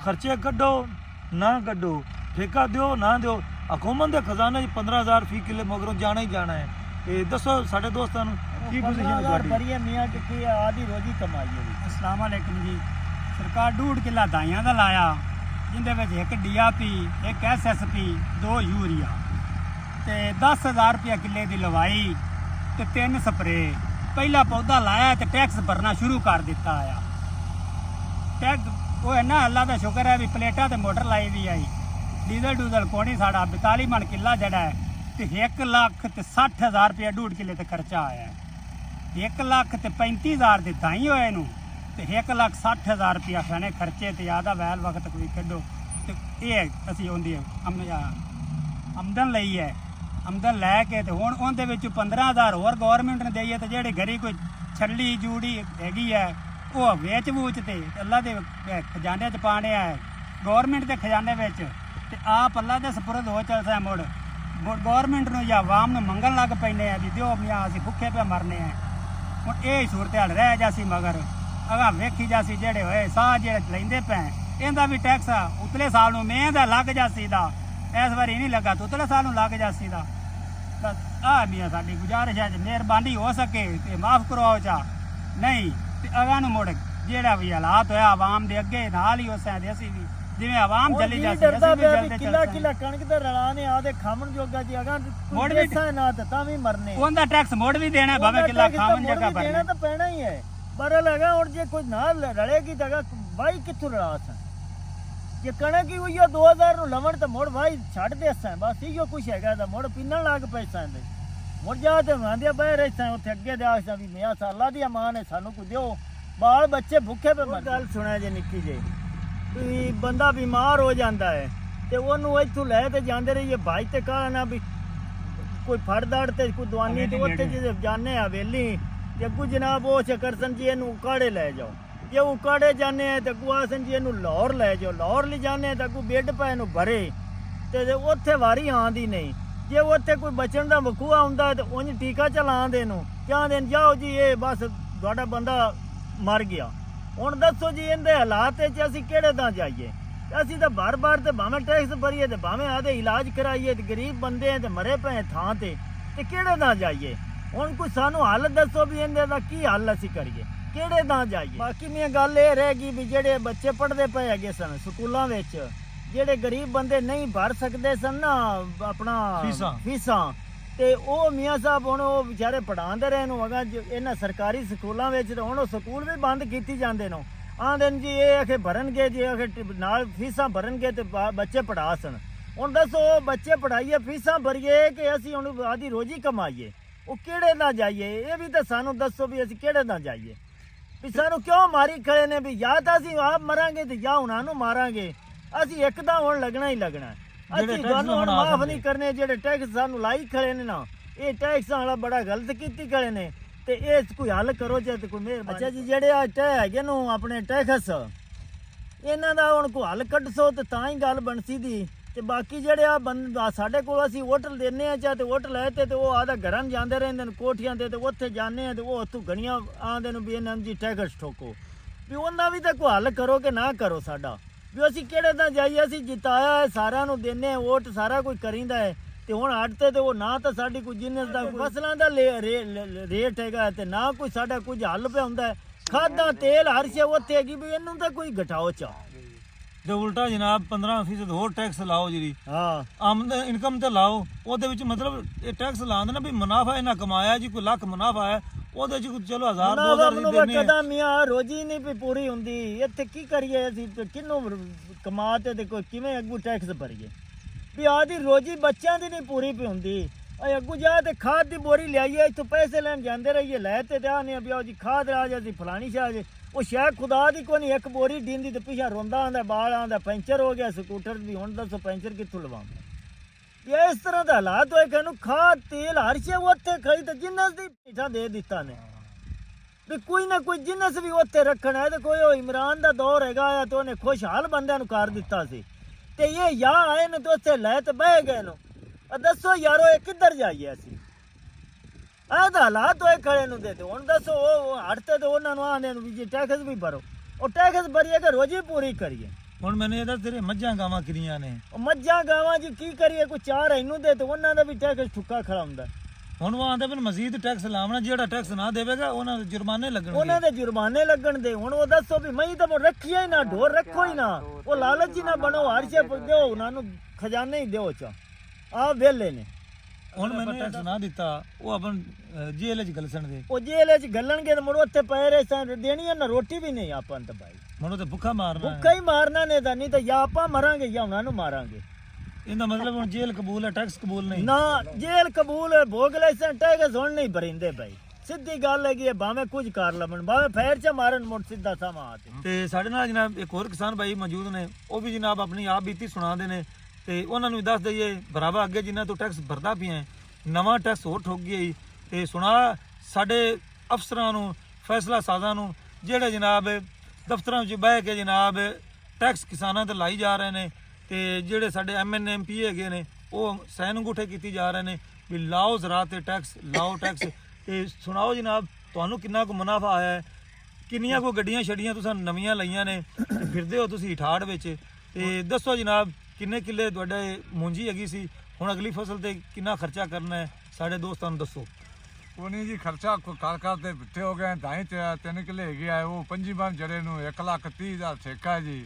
ਖਰਚੇ ਕੱਢੋ ਨਾ ਕੱਢੋ, ਠੇਕਾ ਦਿਓ ਨਾ ਦਿਓ, ਹੁਕੂਮਤ ਦੇ ਖਜ਼ਾਨੇ 'ਚ 15,000 ਫੀ ਕਿੱਲੇ ਮਗਰੋਂ ਜਾਣਾ ਹੀ ਜਾਣਾ ਹੈ। ਤੇ ਦੱਸੋ ਸਾਡੇ ਦੋਸਤਾਂ ਨੂੰ ਕੀ ਪੋਜੀਸ਼ਨ ਹੈ ਤੁਹਾਡੀ? ਬੜੀਆ ਮੀਆਂ ਕਿ ਕੀ ਆਦੀ ਰੋਜੀ ਕਮਾਈ ਹੈ। अस्सलाम वालेकुम जी। सरकार 1.5 किला दाइयां ਦਾ ਲਾਇਆ, ਜਿੰਦੇ ਵਿੱਚ ਇੱਕ ਡੀਆਪੀ, ਇੱਕ ਐਸਐਸਪੀ, 2 ਯੂਰੀਆ ਤੇ 10,000 ਰੁਪਏ ਕਿੱਲੇ ਦੀ ਲਵਾਈ ਤੇ 3 ਸਪਰੇ। ਪਹਿਲਾ ਪੌਦਾ ਲਾਇਆ ਤੇ ਟੈਕਸ ਭਰਨਾ ਸ਼ੁਰੂ ਕਰ ਦਿੱਤਾ ਆ। ਟੈਕਸ ਉਹ ਹੈ ਨਾ, ਅੱਲਾ ਦਾ ਸ਼ੁਕਰ ਹੈ ਵੀ ਪਲੇਟਾਂ ਤੇ ਮੋਟਰ ਲਾਈ ਦੀ ਆਈ, ਡੀਜ਼ਲ ਕੋਣੀ। ਸਾਡਾ 42 ਮਣ ਕਿੱਲਾ ਜਿਹੜਾ ਹੈ ਤੇ 1,60,000 ਰੁਪਏ 1.5 ਕਿੱਲੇ ਤੇ ਖਰਚਾ ਆਇਆ ਹੈ। 1,35,000 ਦੇ ਦਾਈ ਹੋਏ ਨੂੰ ਤੇ 1,60,000 ਰੁਪਇਆ ਖਾਣੇ ਖਰਚੇ ਤੇ ਆਦਾ ਵੈਲ ਵਕਤ ਕੋਈ ਕੱਢੋ ਤੇ ਇਹ ਅਸੀਂ ਉਹਦੀ ਆਮਦਨ ਲਈ ਹੈ। ਆਮਦਨ ਲੈ ਕੇ ਤੇ ਹੁਣ ਉਹਦੇ ਵਿੱਚ 15,000 ਹੋਰ ਗਵਰਨਮੈਂਟ ਨੇ ਦੇਈਏ ਤੇ ਜਿਹੜੇ ਘਰੀ ਕੋਈ ਛੱਲੀ ਜੂੜੀ ਹੈਗੀ ਹੈ ਉਹ ਵੇਚ ਵੂਚ ਤੇ ਅੱਲਾ ਦੇ ਖਜ਼ਾਨੇ 'ਚ ਪਾਣੇ ਆ, ਗਵਰਨਮੈਂਟ ਦੇ ਖਜ਼ਾਨੇ ਵਿੱਚ, ਤੇ ਆਪ ਅੱਲਾ ਦੇ ਸਪੁਰਦ ਹੋ ਚੱਲਦਾ ਮੁੜ ਗਵਰਨਮੈਂਟ ਨੂੰ ਜਾਂ ਆਵਾਮ ਨੂੰ ਮੰਗਣ ਲੱਗ ਪੈਂਦੇ ਆ ਵੀ ਦਿਓ ਮੀਆਂ ਅਸੀਂ ਭੁੱਖੇ ਪਿਆ ਮਰਨੇ ਆ। ਹੁਣ ਇਹ ਸੂਰਤ ਹਾਲ ਰਹਿ ਜਾਸੀ ਮਗਰ ਅਗਾ ਵੇਖੀ ਜਾਸੀ ਜਿਹੜੇ ਹੋਏ ਸਾਹ ਜਿਹੜੇ ਲੈਂਦੇ ਪਏ ਇਹਦਾ ਵੀ ਟੈਕਸ ਉਤਲੇ ਸਾਲ ਨੂੰ ਮੈਂ ਦਾ ਲੱਗ ਜਾਸੀ ਦਾ, ਇਸ ਵਾਰੀ ਨਹੀਂ ਲੱਗਾ ਤੇ ਉਤਲੇ ਸਾਲ ਨੂੰ ਲੱਗ ਜਾਸੀ ਦਾ। ਬਸ ਆ ਮੀਆਂ ਸਾਡੀ ਗੁਜ਼ਾਰਿਸ਼ ਹੈ, ਮਿਹਰਬਾਨੀ ਹੋ ਸਕੇ ਤੇ ਮਾਫ ਕਰਵਾਓ ਚਾ ਨਹੀਂ ਤੇ ਅਗਾ ਨੂੰ ਮੁੜ ਜਿਹੜਾ ਵੀ ਹਾਲਾਤ ਹੋਇਆ ਆਵਾਮ ਦੇ ਅੱਗੇ ਨਾਲ ਹੀ ਉਸੇ ਦੇ ਅਸੀਂ ਵੀ ਜਿਵੇਂ ਆਵਾਮ ਚੱਲੀ ਜਾਂਦੀ ਅਸੀਂ ਵੀ ਜਲਦੇ ਕਿੱਲਾ ਕਿੱਲਾ ਕਣਕ ਦਾ ਰਲਾ ਨੇ ਆਦੇ ਖਾਮਣ ਜੋਗਾ ਜੀ ਅਗਾ ਮੋੜ ਵੀ ਨਾ ਤਾਂ ਵੀ ਮਰਨੇ ਉਹਦਾ ਟੈਕਸ ਮੋੜ ਵੀ ਦੇਣਾ ਭਾਵੇਂ ਕਿੱਲਾ ਖਾਮਣ ਜਗ੍ਹਾ ਪਰ ਦੇਣਾ ਤਾਂ ਪੈਣਾ ਹੀ ਹੈ। ਪਰ ਲਗਾ ਹੁਣ ਜੇ ਕੋਈ ਨਾ ਰਲੇਗੀ ਤਾਂ ਬਾਈ ਕਿੱਥੋਂ ਰਲਾ ਸਾਂ ਜੇ ਕਣਕ ਹੀ ਹੋਈ 2000 ਨੂੰ ਲਵਣ ਤਾਂ ਮੋੜ ਭਾਈ ਛੱਡ ਦੇ ਸਾਂ ਬਸ ਇਹੋ ਕੁਛ ਹੈਗਾ ਤਾਂ ਮੋੜ ਪਿੰਨਣ ਲੱਗ ਪਏ ਸਾਂ ਦੇ ਮੁੜ ਜਾ ਤੇ ਮਾਂਦੇ ਬਹਿ ਰਹੇ ਸਾਂ ਉੱਥੇ ਅੱਗੇ ਦੇ ਆਖਾਂ ਵੀ ਮਿਆਂ ਸਾਲਾਂ ਦੀ ਅਮਾਨ ਹੈ ਸਾਨੂੰ ਕੋ ਦਿਓ ਬਾਲ ਬੱਚੇ ਭੁੱਖੇ ਪੇ ਮਰ। ਗੱਲ ਸੁਣਿਆ ਜੇ ਨਿੱਕੀ ਜੇ ਵੀ ਬੰਦਾ ਬਿਮਾਰ ਹੋ ਜਾਂਦਾ ਹੈ ਤੇ ਉਹਨੂੰ ਇੱਥੋਂ ਲੈ ਤੇ ਜਾਂਦੇ ਰਹੀਏ ਭਾਈ ਤੇ ਕਹਾ ਨਾ ਵੀ ਕੋਈ ਫੜ ਦੜ ਤੇ ਕੋਈ ਦਵਾਨੀ ਤੇ ਉੱਥੇ ਜੇ ਜਾਣੇ ਆ ਵੇਲੀ ਤੇ ਅੱਗੂ ਜਨਾਬ ਉਹ ਸ਼ਕਰਸਨ ਜੀ ਇਹਨੂੰ ਉਕਾੜੇ ਲੈ ਜਾਓ, ਜੇ ਉਕਾੜੇ ਜਾਣੇ ਆ ਤੇ ਅੱਗੂ ਆਸਨ ਜੀ ਇਹਨੂੰ ਲਾਹੌਰ ਲੈ ਜਾਓ, ਲਾਹੌਰ ਲੈ ਜਾਣੇ ਤਾਂ ਅੱਗੂ ਬੈੱਡ ਪੈ ਇਹਨੂੰ ਭਰੇ ਤੇ ਉੱਥੇ ਵਾਰੀ ਆਂਦੀ ਨਹੀਂ। ਜੇ ਉੱਥੇ ਕੋਈ ਬਚਣ ਦਾ ਵਕੂਆ ਹੁੰਦਾ ਤੇ ਉਂਝ ਟੀਕਾ ਚਲਾਉਂਦੇ ਨੂੰ ਕਹਿੰਦੇ ਜਾਓ ਜੀ ਇਹ ਬਸ ਤੁਹਾਡਾ ਬੰਦਾ ਮਰ ਗਿਆ। ਹੁਣ ਦੱਸੋ ਜੀ ਇਹਦੇ ਹਾਲਾਤ ਵਿੱਚ ਅਸੀਂ ਕਿਹੜੇ ਤਾਂ ਜਾਈਏ? ਅਸੀਂ ਤਾਂ ਬਾਰ-ਬਾਰ ਤੇ ਭਾਵੇਂ ਟੈਕਸ ਭਰੀਏ ਤੇ ਭਾਵੇਂ ਆਦੇ ਇਲਾਜ ਕਰਾਈਏ ਤੇ ਗਰੀਬ ਬੰਦੇ ਆ ਤੇ ਮਰੇ ਪਏ ਥਾਂ ਤੇ ਕਿਹੜੇ ਤਾਂ ਜਾਈਏ? ਹੁਣ ਕੋਈ ਸਾਨੂੰ ਹੱਲ ਦੱਸੋ ਵੀ ਇਹਦੇ ਦਾ ਕੀ ਹੱਲ ਅਸੀਂ ਕਰੀਏ, ਕਿਹੜੇ ਤਾਂ ਜਾਈਏ? ਬਾਕੀ ਮੇਰੀ ਗੱਲ ਇਹ ਰਹਿ ਗਈ ਵੀ ਜਿਹੜੇ ਬੱਚੇ ਪੜ੍ਹਦੇ ਪਏ ਹੈਗੇ ਸਨ ਸਕੂਲਾਂ ਵਿੱਚ, ਜਿਹੜੇ ਗਰੀਬ ਬੰਦੇ ਨਹੀਂ ਭਰ ਸਕਦੇ ਸਨ ਨਾ ਆਪਣਾ ਫੀਸਾਂ ਤੇ ਉਹ ਮੀਆਂ ਸਾਹਿਬ ਹੁਣ ਉਹ ਵਿਚਾਰੇ ਪੜਾਉਂਦੇ ਰਹੇ ਨੂੰ ਅਗਾ ਇਹਨਾਂ ਸਰਕਾਰੀ ਸਕੂਲਾਂ ਵਿੱਚ, ਤੇ ਹੁਣ ਉਹ ਸਕੂਲ ਵੀ ਬੰਦ ਕੀਤੀ ਜਾਂਦੇ ਨੇ। ਆਂਦੇ ਨੇ ਜੀ ਇਹ ਆਖੇ ਭਰਨਗੇ ਜੀ, ਆਖੇ ਨਾਲ ਫੀਸਾਂ ਭਰਨਗੇ ਤੇ ਬੱਚੇ ਪੜ੍ਹਾ ਸਨ। ਹੁਣ ਦੱਸੋ ਬੱਚੇ ਪੜ੍ਹਾਈਏ, ਫੀਸਾਂ ਭਰੀਏ ਕਿ ਅਸੀਂ ਹੁਣ ਆਦੀ ਰੋਜੀ ਕਮਾਈਏ? ਉਹ ਕਿਹੜੇ ਨਾਲ ਜਾਈਏ? ਇਹ ਵੀ ਤਾਂ ਸਾਨੂੰ ਦੱਸੋ ਵੀ ਅਸੀਂ ਕਿਹੜੇ ਨਾਲ ਜਾਈਏ? ਵੀ ਸਾਨੂੰ ਕਿਉਂ ਮਾਰੀ ਖੜੇ ਨੇ? ਵੀ ਜਾਂ ਤਾਂ ਅਸੀਂ ਆਪ ਮਰਾਂਗੇ ਤੇ ਜਾਂ ਉਹਨਾਂ ਨੂੰ ਮਾਰਾਂਗੇ। ਅਸੀਂ ਇੱਕ ਤਾਂ ਹੁਣ ਲੱਗਣਾ ਹੀ ਲੱਗਣਾ। ਅਸੀਂ ਤੁਹਾਨੂੰ ਹੁਣ ਮਾਫ ਨਹੀਂ ਕਰਨੇ। ਜਿਹੜੇ ਟੈਕਸ ਸਾਨੂੰ ਲਾਈ ਖੜੇ ਨੇ ਨਾ, ਇਹ ਟੈਕਸਾਂ ਵਾਲਾ ਬੜਾ ਗਲਤ ਕੀਤੀ ਖੜੇ ਨੇ, ਤੇ ਇਹ ਕੋਈ ਹੱਲ ਕਰੋ ਜੇ ਤੇ ਕੋਈ ਮਿਹਰਬਾਨੀ। ਅੱਛਾ ਜੀ, ਜਿਹੜੇ ਆ ਟੈ ਹੈਗੇ ਨੂੰ ਆਪਣੇ ਟੈਕਸ, ਇਹਨਾਂ ਦਾ ਹੁਣ ਕੋਈ ਹੱਲ ਕੱਢਸੋ ਤੇ ਤਾਂ ਹੀ ਗੱਲ ਬਣਸੀ ਦੀ। ਤੇ ਬਾਕੀ ਜਿਹੜੇ ਆ ਬੰਦਾ ਸਾਡੇ ਕੋਲ ਅਸੀਂ ਹੋਟਲ ਦਿੰਨੇ ਆ, ਚਾਹ ਤੇ ਹੋਟਲ ਹੈ ਤੇ ਉਹ ਆਦਾ ਘਰਾਂ ਜਾਂਦੇ ਰਹਿੰਦੇ ਨੇ ਕੋਠੀਆਂ ਤੇ ਉੱਥੇ ਜਾਂਦੇ ਆ ਤੇ ਉਹ ਉੱਥੋਂ ਗਣੀਆਂ ਆਂਦੇ ਨੂੰ ਵੀ ਇਹਨਾਂ ਜੀ ਟੈਕਸ ਠੋਕੋ। ਵੀ ਉਹਨਾਂ ਵੀ ਤਾਂ ਕੋਈ ਹੱਲ ਕਰੋ ਕਿ ਨਾ ਕਰੋ ਸਾਡਾ। ਵੀ ਅਸੀਂ ਕਿਹੜੇ ਤਾਂ ਜਾਈਏ? ਅਸੀਂ ਜਿਤਾਇਆ ਹੈ, ਸਾਰਿਆਂ ਨੂੰ ਦਿੰਨੇ ਆ ਵੋਟ, ਸਾਰਾ ਕੁਝ ਕਰੀਂਦਾ ਹੈ, ਤੇ ਹੁਣ ਹਟਤੇ ਤੇ ਉਹ ਨਾ ਤਾਂ ਸਾਡੀ ਕੋਈ ਜਿੰਨਸ ਦਾ ਫਸਲਾਂ ਦਾ ਰੇਟ ਹੈਗਾ ਤੇ ਨਾ ਕੋਈ ਸਾਡਾ ਕੁਝ ਹੱਲ ਪਿਆ ਹੁੰਦਾ ਹੈ। ਖਾਦਾਂ ਤੇਲ ਹਰ ਸ਼ੇ ਉੱਥੇ ਹੈਗੀ, ਵੀ ਇਹਨੂੰ ਤਾਂ ਕੋਈ ਘਟਾਓ ਚਾ। ਤੇ ਉਲਟਾ ਜਨਾਬ 15% ਹੋਰ ਟੈਕਸ ਲਾਓ ਜਿਹੜੀ ਹਾਂ ਆਮਦਨ ਇਨਕਮ ਤੇ ਲਾਓ। ਉਹਦੇ ਵਿੱਚ ਮਤਲਬ ਇਹ ਟੈਕਸ ਲਾਉਂਦੇ ਨਾ ਵੀ ਮੁਨਾਫਾ ਇਹਨਾਂ ਕਮਾਇਆ ਜੀ, ਕੋਈ ਲੱਖ ਮੁਨਾਫਾ ਹੈ, ਉਹਦੇ ਚ ਚਲੋ 1000 2000 ਦੀ ਦੇਣੇ ਕਦਾ ਮੀਆਂ ਰੋਜੀ ਨਹੀਂ ਵੀ ਪੂਰੀ ਹੁੰਦੀ। ਇੱਥੇ ਕੀ ਕਰੀਏ ਅਸੀਂ? ਕਿੰਨੂੰ ਕਮਾਤੇ ਤੇ ਕੋਈ ਕਿਵੇਂ ਅੱਗੂ ਟੈਕਸ ਭਰੀਏ? ਵੀ ਆਦੀ ਰੋਜੀ ਬੱਚਿਆਂ ਦੀ ਨਹੀਂ ਪੂਰੀ ਪਈ ਹੁੰਦੀ। ਅੱਗੂ ਜਾ ਤੇ ਖਾਦ ਦੀ ਬੋਰੀ ਲਿਆਈਏ, ਇੱਥੋਂ ਪੈਸੇ ਲੈਣ ਜਾਂਦੇ ਰਹੀਏ, ਲੈ ਤੇ ਆਨੇ ਵੀ ਆਓ ਜੀ ਖਾਦ ਆ ਜਾ, ਅਸੀਂ ਫਲਾਣੀ ਸ਼ਾਹ ਜੇ। ਉਹ ਸ਼ਾਇਦ ਖੁਦਾ ਦੀ ਕੋਈ ਨਹੀਂ, ਇੱਕ ਬੋਰੀ ਡੀਂਦੀ ਤੇ ਪਿੱਛਾ ਰੋਂਦਾ ਆਂਦਾ, ਬਾਲ ਆਂਦਾ, ਪੈਂਚਰ ਹੋ ਗਿਆ ਸਕੂਟਰ ਦੀ। ਹੁਣ ਦੱਸੋ ਪੈਂਚਰ ਕਿੱਥੋਂ ਲਵਾਵਾਂ? ਇਹ ਇਸ ਤਰ੍ਹਾਂ ਦਾ ਹਾਲਾਤ ਹੋਏ ਕਿ ਇਹਨੂੰ ਖਾਦ ਤੇਲ ਹਰ ਸ਼ੇ ਉੱਥੇ ਖੜੀ ਤੇ ਜਿੰਨਸ ਦੀ ਪੀਠਾ ਦੇ ਦਿੱਤਾ ਨੇ। ਵੀ ਕੋਈ ਨਾ ਕੋਈ ਜਿੰਨਸ ਵੀ ਉੱਥੇ ਰੱਖਣਾ ਹੈ। ਤੇ ਕੋਈ ਉਹ ਇਮਰਾਨ ਦਾ ਦੌਰ ਹੈਗਾ ਆ ਤੇ ਉਹਨੇ ਖੁਸ਼ਹਾਲ ਬੰਦਿਆਂ ਨੂੰ ਕਰ ਦਿੱਤਾ ਸੀ, ਤੇ ਇਹ ਯਾ ਆਏ ਨੇ ਤੇ ਉੱਥੇ ਲੈ ਤੇ ਬਹਿ ਗਏ ਨੂੰ। ਦੱਸੋ ਯਾਰੋ ਇਹ ਕਿੱਧਰ ਜਾਈਏ ਅਸੀਂ? ਆਹ ਤਾਂ ਹਾਲਾਤ ਹੋਏ ਖੜੇ ਨੂੰ ਦੇ। ਹੁਣ ਦੱਸੋ ਉਹ ਹਟਤੇ ਤੇ ਉਹਨਾਂ ਨੂੰ ਆਨੇ ਨੂੰ ਵੀ ਜੀ ਟੈਕਸ ਵੀ ਭਰੋ। ਉਹ ਟੈਕਸ ਭਰੀਏ ਕਿ ਰੋਜੀ ਪੂਰੀ ਕਰੀਏ? ਹੁਣ ਮੈਨੂੰ ਇਹਦਾ ਤੇਰੇ ਮੱਝਾਂ ਗਾਵਾਂ ਕਿੰਨੀਆਂ ਨੇ? ਉਹ ਮੱਝਾਂ ਗਾਵਾਂ ਜੀ ਕੀ ਕਰੀਏ? ਕੋਈ ਚਾਰ ਇਹਨੂੰ ਦੇ ਤੇ ਉਹਨਾਂ ਦਾ ਵੀ ਟੈਕਸ ਠੁੱਕਾ ਖੜਾ ਹੁੰਦਾ। ਹੁਣ ਉਹ ਆਂਦੇ ਵੀ ਮਜ਼ੀਦ ਟੈਕਸ ਲਾਵਣਾ, ਜਿਹੜਾ ਟੈਕਸ ਨਾ ਦੇਵੇਗਾ ਉਹਨਾਂ ਦੇ ਜੁਰਮਾਨੇ ਲੱਗਣਗੇ। ਉਹਨਾਂ ਦੇ ਜੁਰਮਾਨੇ ਲੱਗਣ ਦੇ। ਹੁਣ ਉਹ ਦੱਸੋ ਵੀ ਮੈਂ ਤਾਂ ਰੱਖੀਆ ਹੀ ਨਾ, ਢੋਰ ਰੱਖੋ ਹੀ ਨਾ, ਉਹ ਲਾਲਚ ਹੀ ਨਾ ਬਣੋ, ਹਰ ਸ਼ੇ ਦਿਓ ਉਹਨਾਂ ਨੂੰ, ਖਜ਼ਾਨੇ ਹੀ ਦਿਓ ਚਾ। ਆ ਵੇਲੇ ਨੇ। ਹੁਣ ਮੈਨੂੰ ਟੈਕਸ ਨਾ ਦਿੱਤਾ ਉਹ ਆਪਣ ਜੇਲ੍ਹ 'ਚ ਗਲਸਣ ਦੇ। ਉਹ ਜੇਲ੍ਹ 'ਚ ਗੱਲਣਗੇ ਤੇ ਮੁੜ ਉੱਥੇ ਪਏ ਰਹੇ ਸਾਂ, ਦੇਣੀ ਨਾ ਰੋਟੀ ਵੀ ਨਹੀਂ ਆਪਾਂ ਤਾਂ ਭਾਈ। ਮੈਨੂੰ ਤੇ ਭੁੱਖਾ ਮਾਰਨਾ ਹੈ। ਭੁੱਖਾ ਹੀ ਮਾਰਨਾ ਨੇ ਤਾਂ, ਨਹੀਂ ਤਾਂ ਜਾਂ ਆਪਾਂ ਮਰਾਂਗੇ ਜਾਂ ਉਹਨਾਂ ਨੂੰ ਮਾਰਾਂਗੇ। ਇਹਦਾ ਮਤਲਬ ਹੁਣ ਜੇਲ੍ਹ ਕਬੂਲ ਹੈ, ਟੈਕਸ ਕਬੂਲ ਨਹੀਂ ਨਾ ਜੇਲ੍ਹ ਕਬੂਲ ਹੈ, ਭੋਗ ਲੈ ਸਾਂ, ਟੈਕਸ ਹੁਣ ਨਹੀਂ ਭਰਿੰਦੇ ਭਾਈ। ਸਿੱਧੀ ਗੱਲ ਹੈਗੀ ਹੈ, ਭਾਵੇਂ ਕੁਝ ਕਰ ਲਵਣ, ਭਾਵੇਂ ਫੇਰ ਚ ਮਾਰਨ, ਮੁੜ ਸਿੱਧਾ ਸਮਾਂ ਆਤੇ। ਤੇ ਸਾਡੇ ਨਾਲ ਜਨਾਬ ਇੱਕ ਹੋਰ ਕਿਸਾਨ ਭਾਈ ਮੌਜੂਦ ਨੇ, ਉਹ ਵੀ ਜਨਾਬ ਆਪਣੀ ਆਪ ਬੀਤੀ ਸੁਣਾਉਂਦੇ ਨੇ, ਤੇ ਉਹਨਾਂ ਨੂੰ ਵੀ ਦੱਸ ਦਈਏ ਭਰਾਵਾ ਅੱਗੇ ਜਿਨ੍ਹਾਂ ਤੋਂ ਟੈਕਸ ਭਰਦਾ ਪਿਆ, ਨਵਾਂ ਟੈਕਸ ਹੋਰ ਠੋਕ ਗਿਆ ਜੀ। ਤੇ ਸੁਣਾ ਸਾਡੇ ਅਫਸਰਾਂ ਨੂੰ, ਫੈਸਲਾ ਸਾਜ਼ਾਂ ਨੂੰ, ਜਿਹੜੇ ਜਨਾਬ ਦਫ਼ਤਰਾਂ ਵਿੱਚ ਬਹਿ ਕੇ ਜਨਾਬ ਟੈਕਸ ਕਿਸਾਨਾਂ ਤੇ ਲਾਈ ਜਾ ਰਹੇ ਨੇ, ਤੇ ਜਿਹੜੇ ਸਾਡੇ MN MP ਹੈਗੇ ਨੇ ਉਹ ਸੈਨ ਅੰਗੂਠੇ ਕੀਤੀ ਜਾ ਰਹੇ ਨੇ ਵੀ ਲਾਓ ਜ਼ਰਾ ਤੇ ਟੈਕਸ ਲਾਓ ਟੈਕਸ। ਤੇ ਸੁਣਾਓ ਜਨਾਬ ਤੁਹਾਨੂੰ ਕਿੰਨਾ ਕੁ ਮੁਨਾਫਾ ਆਇਆ ਹੈ, ਕਿੰਨੀਆਂ ਕੋ ਗੱਡੀਆਂ ਛੜੀਆਂ ਤੁਸੀਂ ਨਵੀਆਂ ਲਈਆਂ ਨੇ, ਫਿਰਦੇ ਹੋ ਤੁਸੀਂ ਠਾੜ ਵਿੱਚ। ਤੇ ਦੱਸੋ ਜਨਾਬ ਕਿੰਨੇ ਕਿੱਲੇ ਤੁਹਾਡੇ ਮੂੰਜੀ ਹੈਗੀ ਸੀ, ਹੁਣ ਅਗਲੀ ਫਸਲ ਤੇ ਕਿੰਨਾ ਖਰਚਾ ਕਰਨਾ ਹੈ, ਸਾਡੇ ਦੋਸਤਾਂ ਨੂੰ ਦੱਸੋ। ਉਹ ਨਹੀਂ ਜੀ ਖਰਚਾ ਕਰ ਤੇ ਬਿੱਠੇ ਹੋ ਗਏ। ਢਾਈ ਤੇ 3 ਕਿੱਲੇ ਹੈਗੇ ਆ, ਉਹ 25 ਬਣ ਜੜੇ ਨੂੰ 1,30,000 ਠੇਕਾ ਹੈ ਜੀ।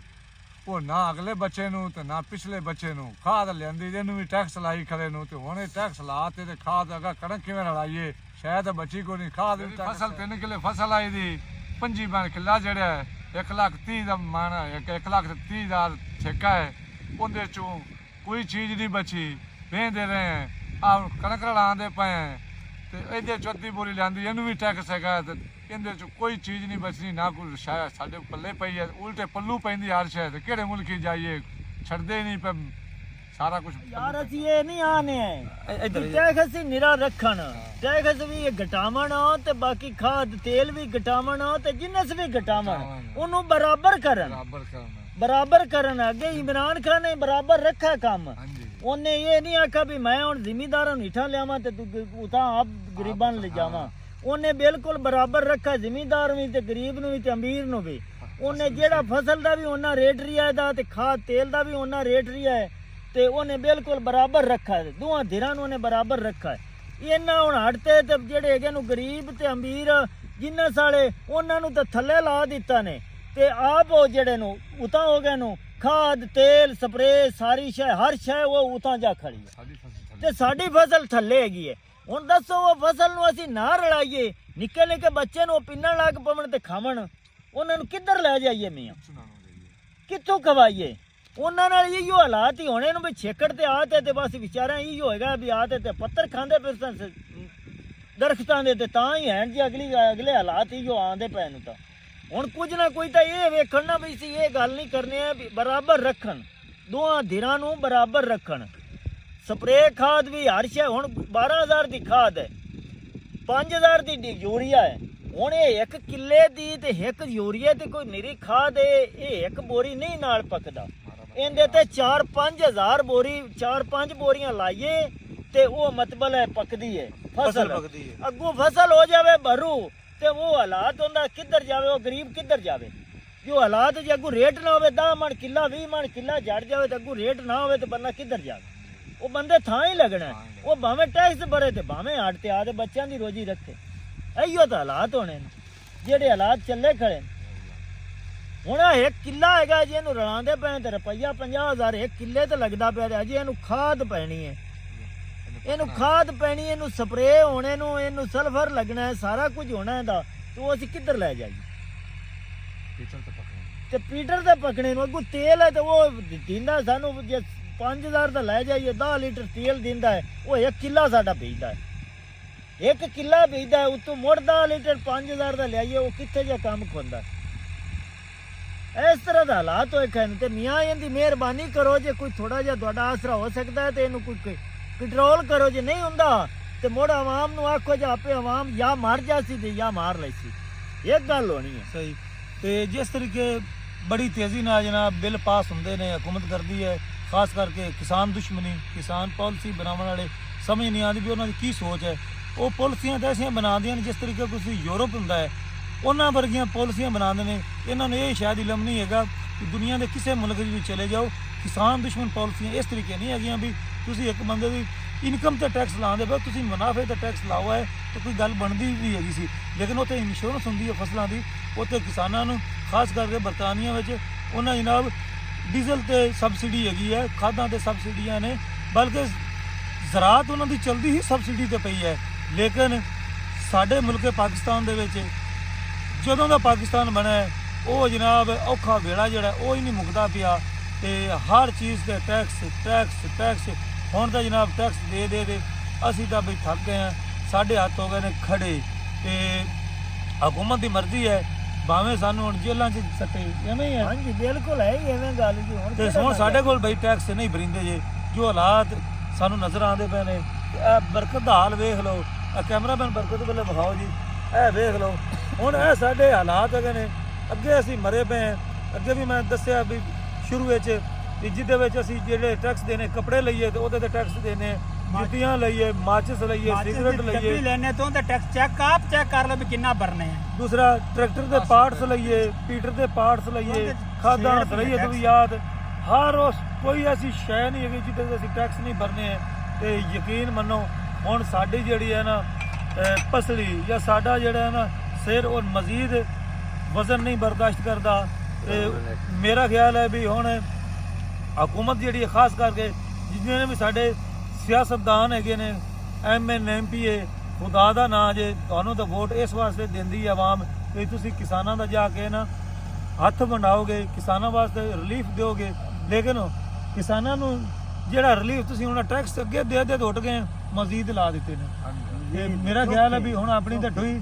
ਉਹ ਨਾ ਅਗਲੇ ਬੱਚੇ ਨੂੰ ਤੇ ਨਾ ਪਿਛਲੇ ਬੱਚੇ ਨੂੰ ਖਾਦ ਲਿਆਂਦੀ, ਇਹਨੂੰ ਵੀ ਟੈਕਸ ਲਾਈ ਖਰੇ ਨੂੰ, ਤੇ ਹੁਣ ਇਹ ਟੈਕਸ ਲਾ ਤੇ ਖਾਦ ਅਗਾ ਕਣਕ ਕਿਵੇਂ ਲੜਾਈਏ? ਸ਼ਾਇਦ ਬੱਚੀ ਕੋ ਨਹੀਂ ਖਾਦ। ਫਸਲ 3 ਕਿੱਲੇ ਫਸਲ ਆਈ ਦੀ 25 ਬਣ ਕਿੱਲਾ ਜਿਹੜਾ 1,30,000 ਦਾ ਮਾਣਾ, 1,30,000 ਠੇਕਾ ਹੈ। ਉਹਦੇ ਚੋਂ ਕੋਈ ਚੀਜ਼ ਨਹੀਂ ਬਚੀ, ਵੇਂਦੇ ਰਹੇ ਆ ਕਣਕ ਲੜਾਉਂਦੇ ਪਏ। ਤੇ ਇਹਦੇ ਚੌਥੀ ਬੋਰੀ ਲਿਆਂਦੀ, ਇਹਨੂੰ ਵੀ ਟੈਕਸ ਹੈਗਾ, ਤੇ ਇਹਦੇ ਚ ਕੋਈ ਚੀਜ਼ ਨਹੀਂ ਬਚਣੀ, ਨਾ ਕੋਈ ਸ਼ਾਇਦ ਸਾਡੇ ਪੱਲੇ ਪਈ ਹੈ, ਉਲਟੇ ਪੱਲੂ ਪੈਂਦੀ ਹਰ ਸ਼ਾਇਦ। ਕਿਹੜੇ ਮੁਲਕ ਹੀ ਜਾਈਏ, ਛੱਡਦੇ ਨਹੀਂ ਪਏ ਸਾਰਾ ਕੁਝ। ਯਾਰ ਅਸੀਂ ਇਹ ਨਹੀਂ ਆਨੇ ਟੈਕਸ ਹੀ ਨਿਰਾ ਰੱਖਣ, ਟੈਕਸ ਵੀ ਘਟਾਵਣ ਤੇ ਬਾਕੀ ਖਾਦ ਤੇਲ ਵੀ ਘਟਾਵਣ ਤੇ ਜਿੰਨਸ ਵੀ ਘਟਾਵਣ, ਉਹਨੂੰ ਬਰਾਬਰ ਕਰਨ। ਬਰਾਬਰ ਕਰਨ। ਅੱਗੇ ਇਮਰਾਨ ਖਾਨ ਨੇ ਬਰਾਬਰ ਰੱਖਾ ਕੰਮ। ਉਹਨੇ ਇਹ ਨਹੀਂ ਆਖਿਆ ਵੀ ਮੈਂ ਹੁਣ ਜ਼ਿਮੀਦਾਰਾਂ ਨੂੰ ਹੀਠਾਂ ਲਿਆਵਾਂ ਤੇ ਤੂੰ ਉਤਾਂ ਆਪ ਗਰੀਬਾਂ ਨੂੰ ਲੈ ਜਾਵਾਂ। ਉਹਨੇ ਬਿਲਕੁਲ ਬਰਾਬਰ ਰੱਖਾ, ਜ਼ਿਮੀਦਾਰ ਵੀ ਤੇ ਗਰੀਬ ਨੂੰ ਵੀ ਤੇ ਅਮੀਰ ਨੂੰ ਵੀ। ਉਹਨੇ ਜਿਹੜਾ ਫਸਲ ਦਾ ਵੀ ਉਹਨਾਂ ਰੇਟ ਰਿਹਾ ਦਾ ਤੇ ਖਾਦ ਤੇਲ ਦਾ ਵੀ ਉਹਨਾਂ ਰੇਟ ਰਿਹਾ ਹੈ, ਤੇ ਉਹਨੇ ਬਿਲਕੁਲ ਬਰਾਬਰ ਰੱਖਾ, ਦੋਹਾਂ ਧਿਰਾਂ ਨੂੰ ਉਹਨੇ ਬਰਾਬਰ ਰੱਖਾ। ਇਹਨਾਂ ਹੁਣ ਹਟਤੇ ਤੇ ਜਿਹੜੇ ਹੈਗੇ ਨੂੰ ਗਰੀਬ ਤੇ ਅਮੀਰ ਜਿੰਨੇ ਸਾਲੇ ਉਹਨਾਂ ਨੂੰ ਤਾਂ ਥੱਲੇ ਲਾ ਦਿੱਤਾ ਨੇ, ਤੇ ਆਪ ਉਹ ਜਿਹੜੇ ਨੂੰ ਉਤਾਂ ਹੋ ਗਏ ਨੂੰ ਖਾਦ ਤੇਲ ਸਪਰੇ ਸਾਰੀ ਸ਼ੈ ਹਰ ਸ਼ੈ ਉਹ ਉਤਾਂ ਜਾ ਖੜੀ ਹੈ। ਤੇ ਸਾਡੀ ਫਸਲ ਥੱਲੇ ਹੈਗੀ ਹੈ। ਹੁਣ ਦੱਸੋ ਉਹ ਫਸਲ ਨੂੰ ਅਸੀਂ ਨਾ ਰਲਾਈਏ, ਨਿੱਕੇ ਨਿੱਕੇ ਬੱਚੇ ਨੂੰ ਪਿੰਨਣ ਲੱਗ ਪਵਣ ਤੇ ਖਾਵਣ, ਉਹਨਾਂ ਨੂੰ ਕਿੱਧਰ ਲੈ ਜਾਈਏ ਮੀਆਂ, ਕਿੱਥੋਂ ਖਵਾਈਏ? ਉਹਨਾਂ ਨਾਲ ਇਹੋ ਹਾਲਾਤ ਹੀ ਹੋਣੇ ਨੂੰ ਵੀ ਛੇਕੜ ਤੇ ਆ ਤੇ ਬਸ ਵਿਚਾਰਿਆਂ ਇਹੀ ਹੋਏਗਾ ਵੀ ਆ ਤੇ ਪੱਤਰ ਖਾਂਦੇ ਪਏ ਸਨ ਦਰਖਤਾਂ ਦੇ, ਤੇ ਤਾਂ ਹੀ ਹੈਣ ਜੀ ਅਗਲੇ ਹਾਲਾਤ ਇਹੋ ਆਉਂਦੇ ਪਏ ਨੂੰ। ਤਾਂ ਹੁਣ ਕੁਝ ਨਾ ਕੋਈ ਤਾਂ ਇਹ ਵੇਖਣ ਨਾ ਵੀ ਸੀ ਇਹ ਗੱਲ ਨਹੀਂ ਕਰਨੀ ਹੈ ਵੀ ਬਰਾਬਰ ਰੱਖਣ, ਦੋਹਾਂ ਧਿਰਾਂ ਨੂੰ ਬਰਾਬਰ ਰੱਖਣ। ਸਪਰੇਅ ਖਾਦ ਵੀ ਹਰ ਸ਼ੈ ਹੁਣ 12,000 ਦੀ ਖਾਦ ਹੈ, 5,000 ਦੀ ਯੂਰੀਆ ਹੈ। ਹੁਣ ਇਹ 1 ਕਿੱਲੇ ਦੀ ਤੇ 1 ਯੂਰੀਆ ਤੇ ਕੋਈ ਨਿਰੀ ਖਾਦ ਹੈ, ਇਹ 1 ਬੋਰੀ ਨਹੀਂ ਨਾਲ ਪੱਕਦਾ। ਇਹਦੇ ਤੇ 4-5 ਹਜ਼ਾਰ ਬੋਰੀ 4-5 ਬੋਰੀਆਂ ਲਾਈਏ ਤੇ ਉਹ ਮਤਲਬ ਹੈ ਪੱਕਦੀ ਹੈ ਫਸਲ ਪੱਕਦੀ ਹੈ। ਅੱਗੋਂ ਫਸਲ ਹੋ ਜਾਵੇ ਭਰੂ ਤੇ ਉਹ ਹਾਲਾਤ ਹੁੰਦਾ ਕਿੱਧਰ ਜਾਵੇ, ਉਹ ਗਰੀਬ ਕਿੱਧਰ ਜਾਵੇ? ਜੋ ਹਾਲਾਤ ਜੇ ਅੱਗੋਂ ਰੇਟ ਨਾ ਹੋਵੇ 10 ਮਣ ਕਿੱਲਾ 20 ਮਣ ਕਿੱਲਾ ਜੜ ਜਾਵੇ ਤੇ ਅੱਗੋਂ ਰੇਟ ਨਾ ਹੋਵੇ ਤੇ ਬੰਦਾ ਕਿੱਧਰ ਜਾਵੇ? ਉਹ ਬੰਦੇ ਥਾਂ ਹੀ ਲੱਗਣਾ, ਉਹ ਭਾਵੇਂ ਟੈਕਸ ਭਰੇ ਤੇ ਭਾਵੇਂ ਹੱਟ ਤੇ ਆਦੇ ਬੱਚਿਆਂ ਦੀ ਰੋਜੀ ਰੱਖੇ। ਇਹੀਓ ਤਾਂ ਹਾਲਾਤ ਹੋਣੇ ਨੇ ਜਿਹੜੇ ਹਾਲਾਤ ਚੱਲੇ ਖੜੇ। ਹੁਣ 1 ਕਿੱਲਾ ਹੈਗਾ ਜੀ, ਇਹਨੂੰ ਰਲਾਉਂਦੇ ਪਏ ਤੇ ਰੁਪਈਆ 50,000 1 ਕਿੱਲੇ ਤੇ ਲੱਗਦਾ ਪਿਆ ਤੇ ਅਜੇ ਇਹਨੂੰ ਖਾਦ ਪੈਣੀ ਹੈ, ਇਹਨੂੰ ਖਾਦ ਪੈਣੀ, ਇਹਨੂੰ ਸਪਰੇਅ ਹੋਣੇ ਨੂੰ, ਇਹਨੂੰ ਸਲਫਰ ਲੱਗਣਾ ਹੈ, ਸਾਰਾ ਕੁਝ ਹੋਣਾ ਇਹਦਾ। ਤੇ ਅਸੀਂ ਕਿੱਧਰ ਲੈ ਜਾਈਏ? ਤੇ ਪੀਟਰ ਤੇ ਪਕਣੇ ਨੂੰ ਅੱਗੋਂ ਤੇਲ ਹੈ ਤੇ ਉਹ ਦਿੰਦਾ ਸਾਨੂੰ, ਜੇ 5,000 ਦਾ ਲੈ ਜਾਈਏ 10 ਲੀਟਰ ਤੇਲ ਦਿੰਦਾ ਹੈ, ਉਹ 1 ਕਿੱਲਾ ਸਾਡਾ ਵੇਚਦਾ ਹੈ, 1 ਕਿੱਲਾ ਵੇਚਦਾ ਹੈ, ਉਤੋਂ ਮੁੜ 10 ਲੀਟਰ 5,000 ਦਾ ਲਿਆਈਏ, ਉਹ ਕਿੱਥੇ ਜਾ ਕੰਮ ਖੁੰਦਾ? ਇਸ ਤਰ੍ਹਾਂ ਦਾ ਹਾਲਾਤ ਹੋਏ ਖੈਨ। ਤੇ ਮੀਆਂ ਇਹਦੀ ਮਿਹਰਬਾਨੀ ਕਰੋ, ਜੇ ਕੋਈ ਥੋੜਾ ਜਿਹਾ ਤੁਹਾਡਾ ਆਸਰਾ ਹੋ ਸਕਦਾ ਹੈ ਤੇ ਇਹਨੂੰ ਕੋਈ ਕੰਟਰੋਲ ਕਰੋ, ਜੇ ਨਹੀਂ ਹੁੰਦਾ ਤੇ ਮੁੜ ਆਵਾਮ ਨੂੰ ਆਖੋ ਜੇ ਆਪੇ ਆਵਾਮ ਜਾਂ ਮਰ ਜਾਸੀ ਤੇ ਜਾਂ ਮਾਰ ਲੈ ਸੀ। ਇਹ ਗੱਲ ਹੋਣੀ ਹੈ ਸਹੀ। ਤੇ ਜਿਸ ਤਰੀਕੇ ਬੜੀ ਤੇਜ਼ੀ ਨਾਲ ਜਨਾਬ ਬਿੱਲ ਪਾਸ ਹੁੰਦੇ ਨੇ, ਹਕੂਮਤ ਕਰਦੀ ਹੈ, ਖਾਸ ਕਰਕੇ ਕਿਸਾਨ ਦੁਸ਼ਮਣੀ, ਕਿਸਾਨ ਪਾਲਿਸੀ ਬਣਾਉਣ ਵਾਲੇ ਸਮਝ ਨਹੀਂ ਆਉਂਦੀ ਵੀ ਉਹਨਾਂ ਦੀ ਕੀ ਸੋਚ ਹੈ। ਉਹ ਪਾਲਿਸੀਆਂ ਤਾਂ ਐਸੀਆਂ ਬਣਾਉਂਦੀਆਂ ਨੇ ਜਿਸ ਤਰੀਕੇ ਤੁਸੀਂ ਯੂਰਪ ਹੁੰਦਾ ਹੈ ਉਹਨਾਂ ਵਰਗੀਆਂ ਪਾਲਿਸੀਆਂ ਬਣਾਉਂਦੇ ਨੇ। ਇਹਨਾਂ ਨੂੰ ਇਹ ਸ਼ਾਇਦ ਇਲਮ ਨਹੀਂ ਹੈਗਾ ਕਿ ਦੁਨੀਆ ਦੇ ਕਿਸੇ ਮੁਲਕ ਵਿੱਚ ਵੀ ਚਲੇ ਜਾਓ, ਕਿਸਾਨ ਦੁਸ਼ਮਣ ਪਾਲਿਸੀਆਂ ਇਸ ਤਰੀਕੇ ਨਹੀਂ ਹੈਗੀਆਂ ਵੀ ਤੁਸੀਂ ਇੱਕ ਬੰਦੇ ਦੀ ਇਨਕਮ ਤੇ ਟੈਕਸ ਲਾਉਂਦੇ ਪਏ, ਤੁਸੀਂ ਮੁਨਾਫੇ ਤੇ ਟੈਕਸ ਲਾਓ ਹੈ ਤਾਂ ਕੋਈ ਗੱਲ ਬਣਦੀ ਵੀ ਹੈਗੀ ਸੀ। ਲੇਕਿਨ ਉੱਥੇ ਇੰਸ਼ੋਰੈਂਸ ਹੁੰਦੀ ਹੈ ਫਸਲਾਂ ਦੀ, ਉੱਥੇ ਕਿਸਾਨਾਂ ਨੂੰ ਖਾਸ ਕਰਕੇ ਬਰਤਾਨੀਆ ਵਿੱਚ ਉਹਨਾਂ ਜਨਾਬ ਡੀਜ਼ਲ ਤੇ ਸਬਸਿਡੀ ਹੈਗੀ ਹੈ, ਖਾਦਾਂ ਤੇ ਸਬਸਿਡੀਆਂ ਨੇ, ਬਲਕਿ ਜ਼ਰਾਤ ਉਹਨਾਂ ਦੀ ਚਲਦੀ ਹੀ ਸਬਸਿਡੀ ਤੇ ਪਈ ਹੈ। ਲੇਕਿਨ ਸਾਡੇ ਮੁਲਕ ਪਾਕਿਸਤਾਨ ਦੇ ਵਿੱਚ ਜਦੋਂ ਦਾ ਪਾਕਿਸਤਾਨ ਬਣਿਆ ਉਹ ਜਨਾਬ ਔਖਾ ਵੇੜਾ ਜਿਹੜਾ ਉਹ ਹੀ ਨਹੀਂ ਮੁੱਕਦਾ ਪਿਆ ਤੇ ਹਰ ਚੀਜ਼ ਤੇ ਟੈਕਸ ਟੈਕਸ ਟੈਕਸ। ਹੁਣ ਤਾਂ ਜਨਾਬ ਟੈਕਸ ਦੇ ਦੇ ਦੇ ਅਸੀਂ ਤਾਂ ਬਈ ਥੱਕ ਗਏ ਹਾਂ, ਸਾਡੇ ਹੱਥ ਹੋ ਗਏ ਨੇ ਖੜੇ। ਤੇ ਹਕੂਮਤ ਦੀ ਮਰਜ਼ੀ ਹੈ, ਭਾਵੇਂ ਸਾਨੂੰ ਹੁਣ ਜੇਲ੍ਹਾਂ 'ਚ ਸੱਟੇ, ਐਵੇਂ ਹੀ ਹੈ। ਹਾਂਜੀ ਬਿਲਕੁਲ ਹੈ ਹੀ ਐਵੇਂ ਗੱਲ ਜੀ। ਤੇ ਹੁਣ ਸਾਡੇ ਕੋਲ ਬਈ ਟੈਕਸ ਨਹੀਂ ਭਰਿੰਦੇ ਜੇ, ਜੋ ਹਾਲਾਤ ਸਾਨੂੰ ਨਜ਼ਰ ਆਉਂਦੇ ਪਏ ਨੇ। ਇਹ ਬਰਕਤ ਦਾ ਹਾਲ ਵੇਖ ਲਓ, ਇਹ ਕੈਮਰਾਮੈਨ ਬਰਕਤ ਵੱਲੋਂ ਵਿਖਾਓ ਜੀ, ਇਹ ਵੇਖ ਲਓ ਹੁਣ ਇਹ ਸਾਡੇ ਹਾਲਾਤ ਹੈਗੇ ਨੇ। ਅੱਗੇ ਅਸੀਂ ਮਰੇ ਪਏ ਹਾਂ, ਅੱਗੇ ਵੀ ਮੈਂ ਦੱਸਿਆ ਵੀ ਸ਼ੁਰੂ ਵਿੱਚ ਵੀ ਜਿਹਦੇ ਵਿੱਚ ਅਸੀਂ ਜਿਹੜੇ ਟੈਕਸ ਦੇਣੇ, ਕੱਪੜੇ ਲਈਏ ਤੇ ਉਹਦੇ ਤੇ ਟੈਕਸ ਦੇਣੇ, ਜੁੱਤੀਆਂ ਲਈਏ, ਮਾਚਿਸ ਲਈਏ, ਸਿਗਰਟ ਲਈਏ, ਲੈਣੇ ਤੋਂ ਤੇ ਟੈਕਸ ਚੈੱਕ ਕਰ ਲਓ ਵੀ ਕਿੰਨਾ ਭਰਨੇ ਹੈ। ਦੂਸਰਾ ਟਰੈਕਟਰ ਦੇ ਪਾਰਟਸ ਲਈਏ, ਪੀਟਰ ਦੇ ਪਾਰਟਸ ਲਈਏ, ਖਾਦਾਂ ਦਵਾਈਆਂ ਅਦਵਿਆਤ, ਹਰ ਉਸ ਕੋਈ ਐਸੀ ਸ਼ੈ ਨਹੀਂ ਹੈਗੀ ਜਿਹਦੇ ਤੇ ਅਸੀਂ ਟੈਕਸ ਨਹੀਂ ਭਰਨੇ ਹੈ। ਤੇ ਯਕੀਨ ਮੰਨੋ ਹੁਣ ਸਾਡੀ ਜਿਹੜੀ ਹੈ ਨਾ ਪਸਲੀ ਜਾਂ ਸਾਡਾ ਜਿਹੜਾ ਹੈ ਨਾ ਸਿਰ ਉਹ ਮਜ਼ੀਦ ਵਜ਼ਨ ਨਹੀਂ ਬਰਦਾਸ਼ਤ ਕਰਦਾ। ਤੇ ਮੇਰਾ ਖਿਆਲ ਹੈ ਵੀ ਹੁਣ ਹਕੂਮਤ ਜਿਹੜੀ ਹੈ ਖਾਸ ਕਰਕੇ ਜਿੰਨੇ ਵੀ ਸਾਡੇ ਸਿਆਸਤਦਾਨ ਹੈਗੇ ਨੇ, MN MPA, ਖੁਦਾ ਦਾ ਨਾਂ ਜੇ ਤੁਹਾਨੂੰ ਤਾਂ ਵੋਟ ਇਸ ਵਾਸਤੇ ਦਿੰਦੀ ਹੈ ਆਵਾਮ ਕਿ ਤੁਸੀਂ ਕਿਸਾਨਾਂ ਦਾ ਜਾ ਕੇ ਨਾ ਹੱਥ ਵੰਡਾਓਗੇ, ਕਿਸਾਨਾਂ ਵਾਸਤੇ ਰਿਲੀਫ ਦਿਓਗੇ। ਲੇਕਿਨ ਕਿਸਾਨਾਂ ਨੂੰ ਜਿਹੜਾ ਰਿਲੀਫ ਤੁਸੀਂ ਹੁਣ ਟੈਕਸ ਅੱਗੇ ਦੇ ਦੇ ਉੱਟ ਗਏ, ਮਜ਼ੀਦ ਲਾ ਦਿੱਤੇ ਨੇ। ਤੇ ਮੇਰਾ ਖਿਆਲ ਹੈ ਵੀ ਹੁਣ ਆਪਣੀ ਤਾਂ ਢੋਈ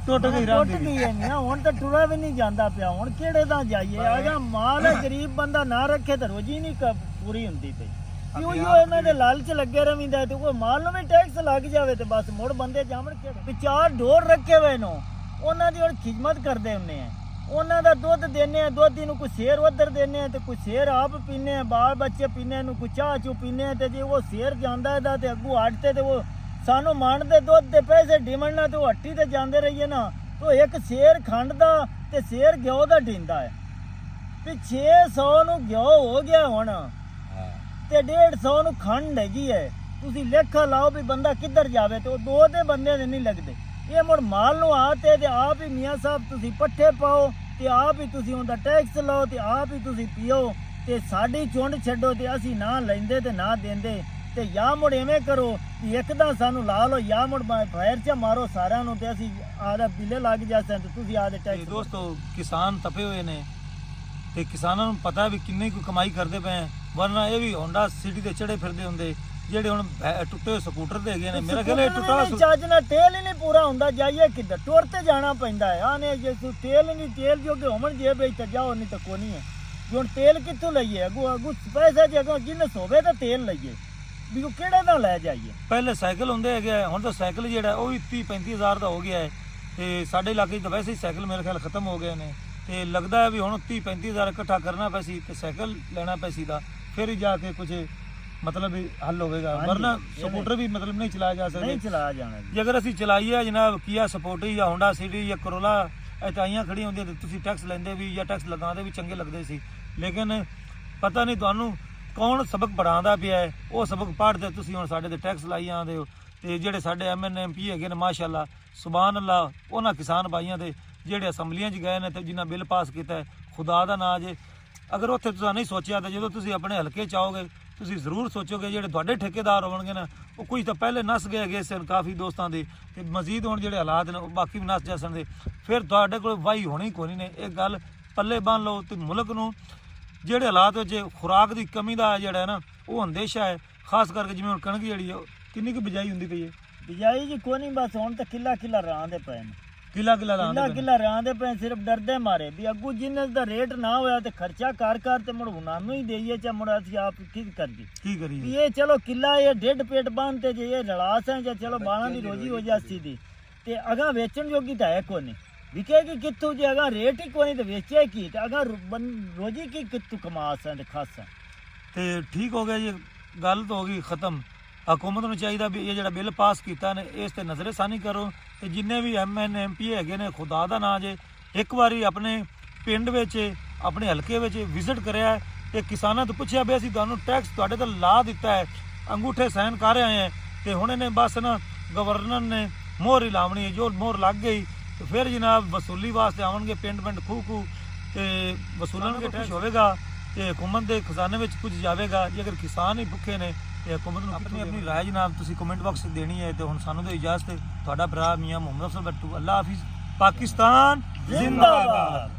ਟੁੱਟ ਗਈ ਰਾਮ ਦੀ। ਹੁਣ ਤਾਂ ਟੁਰਾ ਵੀ ਨਹੀਂ ਜਾਂਦਾ ਪਿਆ, ਹੁਣ ਕਿਹੜੇ ਦਾ ਜਾਈਏ? ਆਜਾ ਮਾਲ ਹੈ, ਗਰੀਬ ਬੰਦਾ ਨਾ ਰੱਖੇ ਤਾਂ ਰੋਜੀ ਨਹੀਂ ਪੂਰੀ ਹੁੰਦੀ ਪਈ। ਕਿਉਂ ਇਹਨਾਂ ਦੇ ਲਾਲਚ ਲੱਗੇ ਰਵਿੰਦਾ ਤੇ ਉਹ ਮਾਲ ਨੂੰ ਵੀ ਟੈਕਸ ਲੱਗ ਜਾਵੇ ਤੇ ਬਸ ਮੁੜ ਬੰਦੇ ਜਾਵਣ ਕਿਹੜੇ। ਵਿਚਾਰ ਢੋਰ ਰੱਖੇ ਹੋਏ ਨੂੰ ਉਹਨਾਂ ਦੀ ਹੁਣ ਖਿਦਮਤ ਕਰਦੇ ਹੁੰਦੇ ਆ, ਉਹਨਾਂ ਦਾ ਦੁੱਧ ਦਿੰਦੇ ਆ, ਦੁੱਧ ਨੂੰ ਕੋਈ ਸ਼ੇਰ ਉਧਰ ਦਿੰਦੇ ਆ ਤੇ ਕੋਈ ਸ਼ੇਰ ਆਪ ਪੀਨੇ ਆ, ਬਾਲ ਬੱਚੇ ਪੀਨੇ ਨੂੰ ਕੋਈ ਚਾਹ ਚੂ ਪੀਨੇ ਆ। ਤੇ ਜੇ ਉਹ ਸ਼ੇਰ ਜਾਂਦਾ ਇਹਦਾ ਤੇ ਅੱਗੂ ਹੱਟਦੇ ਤੇ ਉਹ ਸਾਨੂੰ ਮੰਨਦੇ ਦੁੱਧ ਦੇ ਪੈਸੇ ਡਿਮਣ ਨਾ ਤੇ ਉਹ ਹੱਟੀ ਤੇ ਜਾਂਦੇ ਰਹੀਏ ਨਾ। ਤੋ ਇੱਕ ਸ਼ੇਰ ਖੰਡ ਦਾ ਤੇ ਸ਼ੇਰ ਘਿਓ ਦਾ ਢੀਂਦਾ ਹੈ ਤੇ 600 ਨੂੰ ਘਿਓ ਹੋ ਗਿਆ ਹੁਣ ਤੇ 150 ਨੂੰ ਖੰਡ ਹੈਗੀ ਹੈ। ਤੁਸੀਂ ਲੇਖਾ ਲਾਓ ਵੀ ਬੰਦਾ ਕਿੱਧਰ ਜਾਵੇ ਤੇ ਉਹ ਦੋ ਦੇ ਬੰਦੇ ਦੇ ਨਹੀਂ ਲੱਗਦੇ। ਇਹ ਮੁੜ ਮਾਲ ਨੂੰ ਆਤੇ ਤੇ ਆਪ ਹੀ ਮੀਆਂ ਸਾਹਿਬ ਤੁਸੀਂ ਪੱਠੇ ਪਾਓ ਤੇ ਆਪ ਹੀ ਤੁਸੀਂ ਉਹਦਾ ਟੈਕਸ ਲਾਓ ਤੇ ਆਪ ਹੀ ਤੁਸੀਂ ਪੀਓ ਤੇ ਸਾਡੀ ਚੁੰਡ ਛੱਡੋ ਤੇ ਅਸੀਂ ਨਾ ਲੈਂਦੇ ਤੇ ਨਾ ਦਿੰਦੇ। ਤੇ ਜਾਂ ਮੁੜ ਐਵੇਂ ਕਰੋ ਕਿ ਇੱਕ ਤਾਂ ਸਾਨੂੰ ਲਾ ਲਓ ਜਾਂ ਮੁੜ ਫਾਇਰ ਚ ਮਾਰੋ ਸਾਰਿਆਂ ਨੂੰ ਤੇ ਅਸੀਂ ਆਦੇ ਬਿੱਲੇ ਲੱਗ ਜਾਸਨ ਤੇ ਤੁਸੀਂ ਆਦੇ ਤੇ ਟੈਕਸ ਦੋਸਤੋ ਕਿਸਾਨ ਤਪੇ ਹੋਏ ਨੇ ਤੇ ਕਿਸਾਨਾਂ ਨੂੰ ਪਤਾ ਵੀ ਕਿੰਨੀ ਕੁ ਕਮਾਈ ਕਰਦੇ ਪਏ ਆ, ਵਰਨਾ ਇਹ ਵੀ ਹੋਂਡਾ ਸਿਟੀ ਤੇ ਚੜੇ ਫਿਰਦੇ ਹੁੰਦੇ ਜਿਹੜੇ ਹੁਣ ਟੁੱਟੇ ਹੋਏ ਸਕੂਟਰ ਦੇ ਹੈਗੇ ਨੇ। ਮੇਰਾ ਖਿਆਲ ਇਹ ਟੁੱਟਾ ਚੱਜ ਨਾਲ ਤੇਲ ਹੀ ਨਹੀਂ ਪੂਰਾ ਹੁੰਦਾ, ਜਾਈਏ ਕਿੱਧਰ ਟੁਰ ਤੇ ਜਾਣਾ ਪੈਂਦਾ ਹੈ ਆਨੇ ਜੇ ਤੇਲ ਨਹੀਂ ਤੇਲ ਜੋਗੇ ਹੋਣ ਜੇ ਬਈ ਤੇ ਜਾਓ ਨਹੀਂ ਤਾਂ ਕੋਈ ਨਹੀਂ ਹੈ। ਹੁਣ ਤੇਲ ਕਿੱਥੋਂ ਲਈਏ ਅੱਗੂ ਪੈਸੇ ਜੇ ਅੱਗੋਂ ਜਿੰਨਸ ਹੋਵੇ ਤਾਂ ਤੇਲ ਲਈਏ ਵੀ ਉਹ ਕਿਹੜੇ ਦਾ ਲੈ ਜਾਈਏ। ਪਹਿਲੇ ਸਾਈਕਲ ਹੁੰਦੇ ਹੈਗੇ ਆ, ਹੁਣ ਤਾਂ ਸਾਈਕਲ ਜਿਹੜਾ ਉਹ ਵੀ 30-35 ਹਜ਼ਾਰ ਦਾ ਹੋ ਗਿਆ ਹੈ ਤੇ ਸਾਡੇ ਇਲਾਕੇ 'ਚ ਤਾਂ ਵੈਸੇ ਹੀ ਸਾਈਕਲ ਮੇਰੇ ਖਿਆਲ ਖਤਮ ਹੋ ਗਏ ਨੇ ਤੇ ਲੱਗਦਾ ਹੈ ਵੀ ਹੁਣ 30-35 ਹਜ਼ਾਰ ਇਕੱਠਾ ਕਰਨਾ ਪੈਸੀ ਤੇ ਸਾਈਕਲ ਲੈਣਾ ਪੈਸੀ ਦਾ ਫਿਰ ਹੀ ਜਾ ਕੇ ਕੁਝ ਮਤਲਬ ਵੀ ਹੱਲ ਹੋਵੇਗਾ, ਵਰਨਾ ਸਕੂਟਰ ਵੀ ਮਤਲਬ ਨਹੀਂ ਚਲਾਇਆ ਜਾ ਨਹੀਂ ਸਕਦਾ। ਚਲਾਇਆ ਜਾਣਾ ਜੀ। ਜੇ ਅਗਰ ਅਸੀਂ ਚਲਾਈਏ ਜਨਾਬ ਕੀਆ ਸਪੋਰਟੀ ਜਾਂ ਹੋਂਡਾ ਸਿਟੀ ਜਾਂ ਕਰੋਲਾ ਇਤਾਈਆਂ ਖੜੀਆਂ ਹੁੰਦੀਆਂ ਤੇ ਤੁਸੀਂ ਟੈਕਸ ਲੈਂਦੇ ਵੀ ਜਾਂ ਟੈਕਸ ਲਗਾਉਂਦੇ ਵੀ ਚੰਗੇ ਲੱਗਦੇ ਸੀ, ਲੇਕਿਨ ਪਤਾ ਨਹੀਂ ਤੁਹਾਨੂੰ ਕੌਣ ਸਬਕ ਪੜਾਉਂਦਾ ਪਿਆ ਹੈ, ਉਹ ਸਬਕ ਪੜ੍ਹਦੇ ਤੁਸੀਂ ਹੁਣ ਸਾਡੇ ਤੇ ਟੈਕਸ ਲਾਈ ਆਉਂਦੇ ਹੋ। ਤੇ ਜਿਹੜੇ ਸਾਡੇ ਐਮਐਨ ਐਮਪੀ ਹੈਗੇ ਨੇ ਮਾਸ਼ਾਅੱਲਾ ਸੁਭਾਨ ਅੱਲਾ, ਉਹਨਾਂ ਕਿਸਾਨ ਭਾਈਆਂ ਦੇ ਜਿਹੜੇ ਅਸੈਂਬਲੀਆਂ 'ਚ ਗਏ ਨੇ ਤੇ ਜਿਨ੍ਹਾਂ ਬਿੱਲ ਪਾਸ ਕੀਤਾ ਹੈ, ਖੁਦਾ ਦਾ ਨਾਂ ਜੇ ਅਗਰ ਉੱਥੇ ਤੁਸੀਂ ਨਹੀਂ ਸੋਚਿਆ ਤਾਂ ਜਦੋਂ ਤੁਸੀਂ ਆਪਣੇ ਹਲਕੇ 'ਚ ਆਓਗੇ ਤੁਸੀਂ ਜ਼ਰੂਰ ਸੋਚੋਗੇ ਜਿਹੜੇ ਤੁਹਾਡੇ ਠੇਕੇਦਾਰ ਹੋਣਗੇ ਨਾ ਉਹ ਕੁਝ ਤਾਂ ਪਹਿਲੇ ਨਸ ਗਏ ਹੈਗੇ ਸਨ ਕਾਫੀ ਦੋਸਤਾਂ ਦੇ ਤੇ ਮਜ਼ੀਦ ਹੁਣ ਜਿਹੜੇ ਹਾਲਾਤ ਨੇ ਉਹ ਬਾਕੀ ਵੀ ਨਸ ਜਾਸਣ ਦੇ, ਫਿਰ ਤੁਹਾਡੇ ਕੋਲ ਵਾਹੀ ਹੋਣੀ ਕੋਈ ਨੇ। ਇਹ ਗੱਲ ਪੱਲੇ ਬੰਨ ਲਓ ਤੇ ਮੁਲਕ ਨੂੰ ਜਿਹੜੇ ਹਾਲਾਤ ਵਿੱਚ ਖੁਰਾਕ ਦੀ ਕਮੀ ਦਾ ਜਿਹੜਾ ਹੈ ਨਾ ਉਹ ਅੰਦੇਸ਼ਾ ਹੈ, ਖਾਸ ਕਰਕੇ ਜਿਵੇਂ ਹੁਣ ਕਣਕ ਜਿਹੜੀ ਹੈ ਕਿੰਨੀ ਕੁ ਬਿਜਾਈ ਹੁੰਦੀ ਪਈ ਹੈ। ਬਿਜਾਈ ਜੀ ਕੋਈ ਨਹੀਂ, ਬਸ ਹੁਣ ਤਾਂ ਕਿੱਲਾ ਰਾਂਦੇ ਪਏ ਨੇ, ਕਿੱਲਾ ਕਿੱਲਾ ਰਾਂਦੇ ਪਏ ਸਿਰਫ ਡਰਦੇ ਮਾਰੇ ਵੀ ਅੱਗੂ ਜਿੰਨੇ ਦਾ ਰੇਟ ਨਾ ਹੋਇਆ ਤੇ ਖਰਚਾ ਕਰ ਤੇ ਮੁੜ ਉਹਨਾਂ ਨੂੰ ਹੀ ਦੇਈਏ ਚਾ ਮੁੜ ਅਸੀਂ ਆਪ ਕੀ ਕਰਦੀ ਕੀ ਕਰੀਏ। ਵੀ ਇਹ ਚਲੋ ਕਿੱਲਾ ਇਹ ਡੇਢ ਪੇਟ ਬੰਨ ਤੇ ਜੇ ਇਹ ਰਲਾਸ ਹੈ ਜਾਂ ਚਲੋ ਬਾਲਾਂ ਦੀ ਰੋਜੀ ਹੋ ਜਾਸੀ ਦੀ ਤੇ ਅਗਾ ਵੇਚਣ ਜੋਗੀ ਤਾਂ ਹੈ ਕੋਈ ਨਹੀਂ, ਵਿਕੇਗੀ ਕਿੱਥੋਂ ਜੇ ਅਗਾ ਰੇਟ ਹੀ ਕੋਈ ਨਹੀਂ ਤੇ ਵੇਚੇ ਕੀ ਤੇ ਅਗਾ ਰੋਜੀ ਕੀ ਕਿੱਥੋਂ ਕਮਾ ਸਕਦੇ ਖਾਸਾ। ਤੇ ਠੀਕ ਹੋ ਗਿਆ ਜੀ, ਗੱਲ ਤਾਂ ਹੋ ਗਈ ਖਤਮ। ਹਕੂਮਤ ਨੂੰ ਚਾਹੀਦਾ ਵੀ ਇਹ ਜਿਹੜਾ ਬਿੱਲ ਪਾਸ ਕੀਤਾ ਨੇ ਇਸ ਤੇ ਨਜ਼ਰਸਾਨੀ ਕਰੋ ਤੇ ਜਿੰਨੇ ਵੀ ਐਮਐਨ ਐਮਪੀ ਹੈਗੇ ਨੇ ਖੁਦਾ ਦਾ ਨਾਂ ਜੇ ਇੱਕ ਵਾਰੀ ਆਪਣੇ ਪਿੰਡ ਵਿੱਚ ਆਪਣੇ ਹਲਕੇ ਵਿੱਚ ਵਿਜ਼ਿਟ ਕਰਿਆ ਤੇ ਕਿਸਾਨਾਂ ਤੋਂ ਪੁੱਛਿਆ ਵੀ ਅਸੀਂ ਤੁਹਾਨੂੰ ਟੈਕਸ ਤੁਹਾਡੇ ਤੇ ਲਾ ਦਿੱਤਾ ਹੈ, ਅੰਗੂਠੇ ਸਾਈਨ ਕਰ ਆਏ ਹੈ ਤੇ ਹੁਣ ਇਹਨੇ ਬਸ ਨਾ ਗਵਰਨਰ ਨੇ ਮੋਹਰ ਹੀ ਲਾਉਣੀ ਹੈ, ਜੋ ਮੋਹਰ ਲੱਗ ਗਈ ਤੇ ਫਿਰ ਜਨਾਬ ਵਸੂਲੀ ਵਾਸਤੇ ਆਉਣਗੇ ਪਿੰਡ ਖੂ ਤੇ ਵਸੂਲਣਗੇ, ਟੈਕਸ ਹੋਵੇਗਾ ਤੇ ਹਕੂਮਤ ਦੇ ਖਜ਼ਾਨੇ ਵਿੱਚ ਕੁਝ ਜਾਵੇਗਾ। ਜੇ ਅਗਰ ਕਿਸਾਨ ਹੀ ਭੁੱਖੇ ਨੇ ਤੇ ਹਕੂਮਤ ਨੂੰ ਆਪਣੀ ਰਾਏ ਜਨਾਬ ਤੁਸੀਂ ਕਮੈਂਟ ਬਾਕਸ 'ਚ ਦੇਣੀ ਹੈ। ਤੇ ਹੁਣ ਸਾਨੂੰ ਤਾਂ ਇਜਾਜ਼ਤ ਹੈ, ਤੁਹਾਡਾ ਭਰਾ ਮੀਆਂ ਮੁਹੰਮਦ ਅਫਜ਼ਲ ਬੱਟੂ, ਅੱਲਾ ਹਾਫਿਜ਼, ਪਾਕਿਸਤਾਨ ਜ਼ਿੰਦਾਬਾਦ।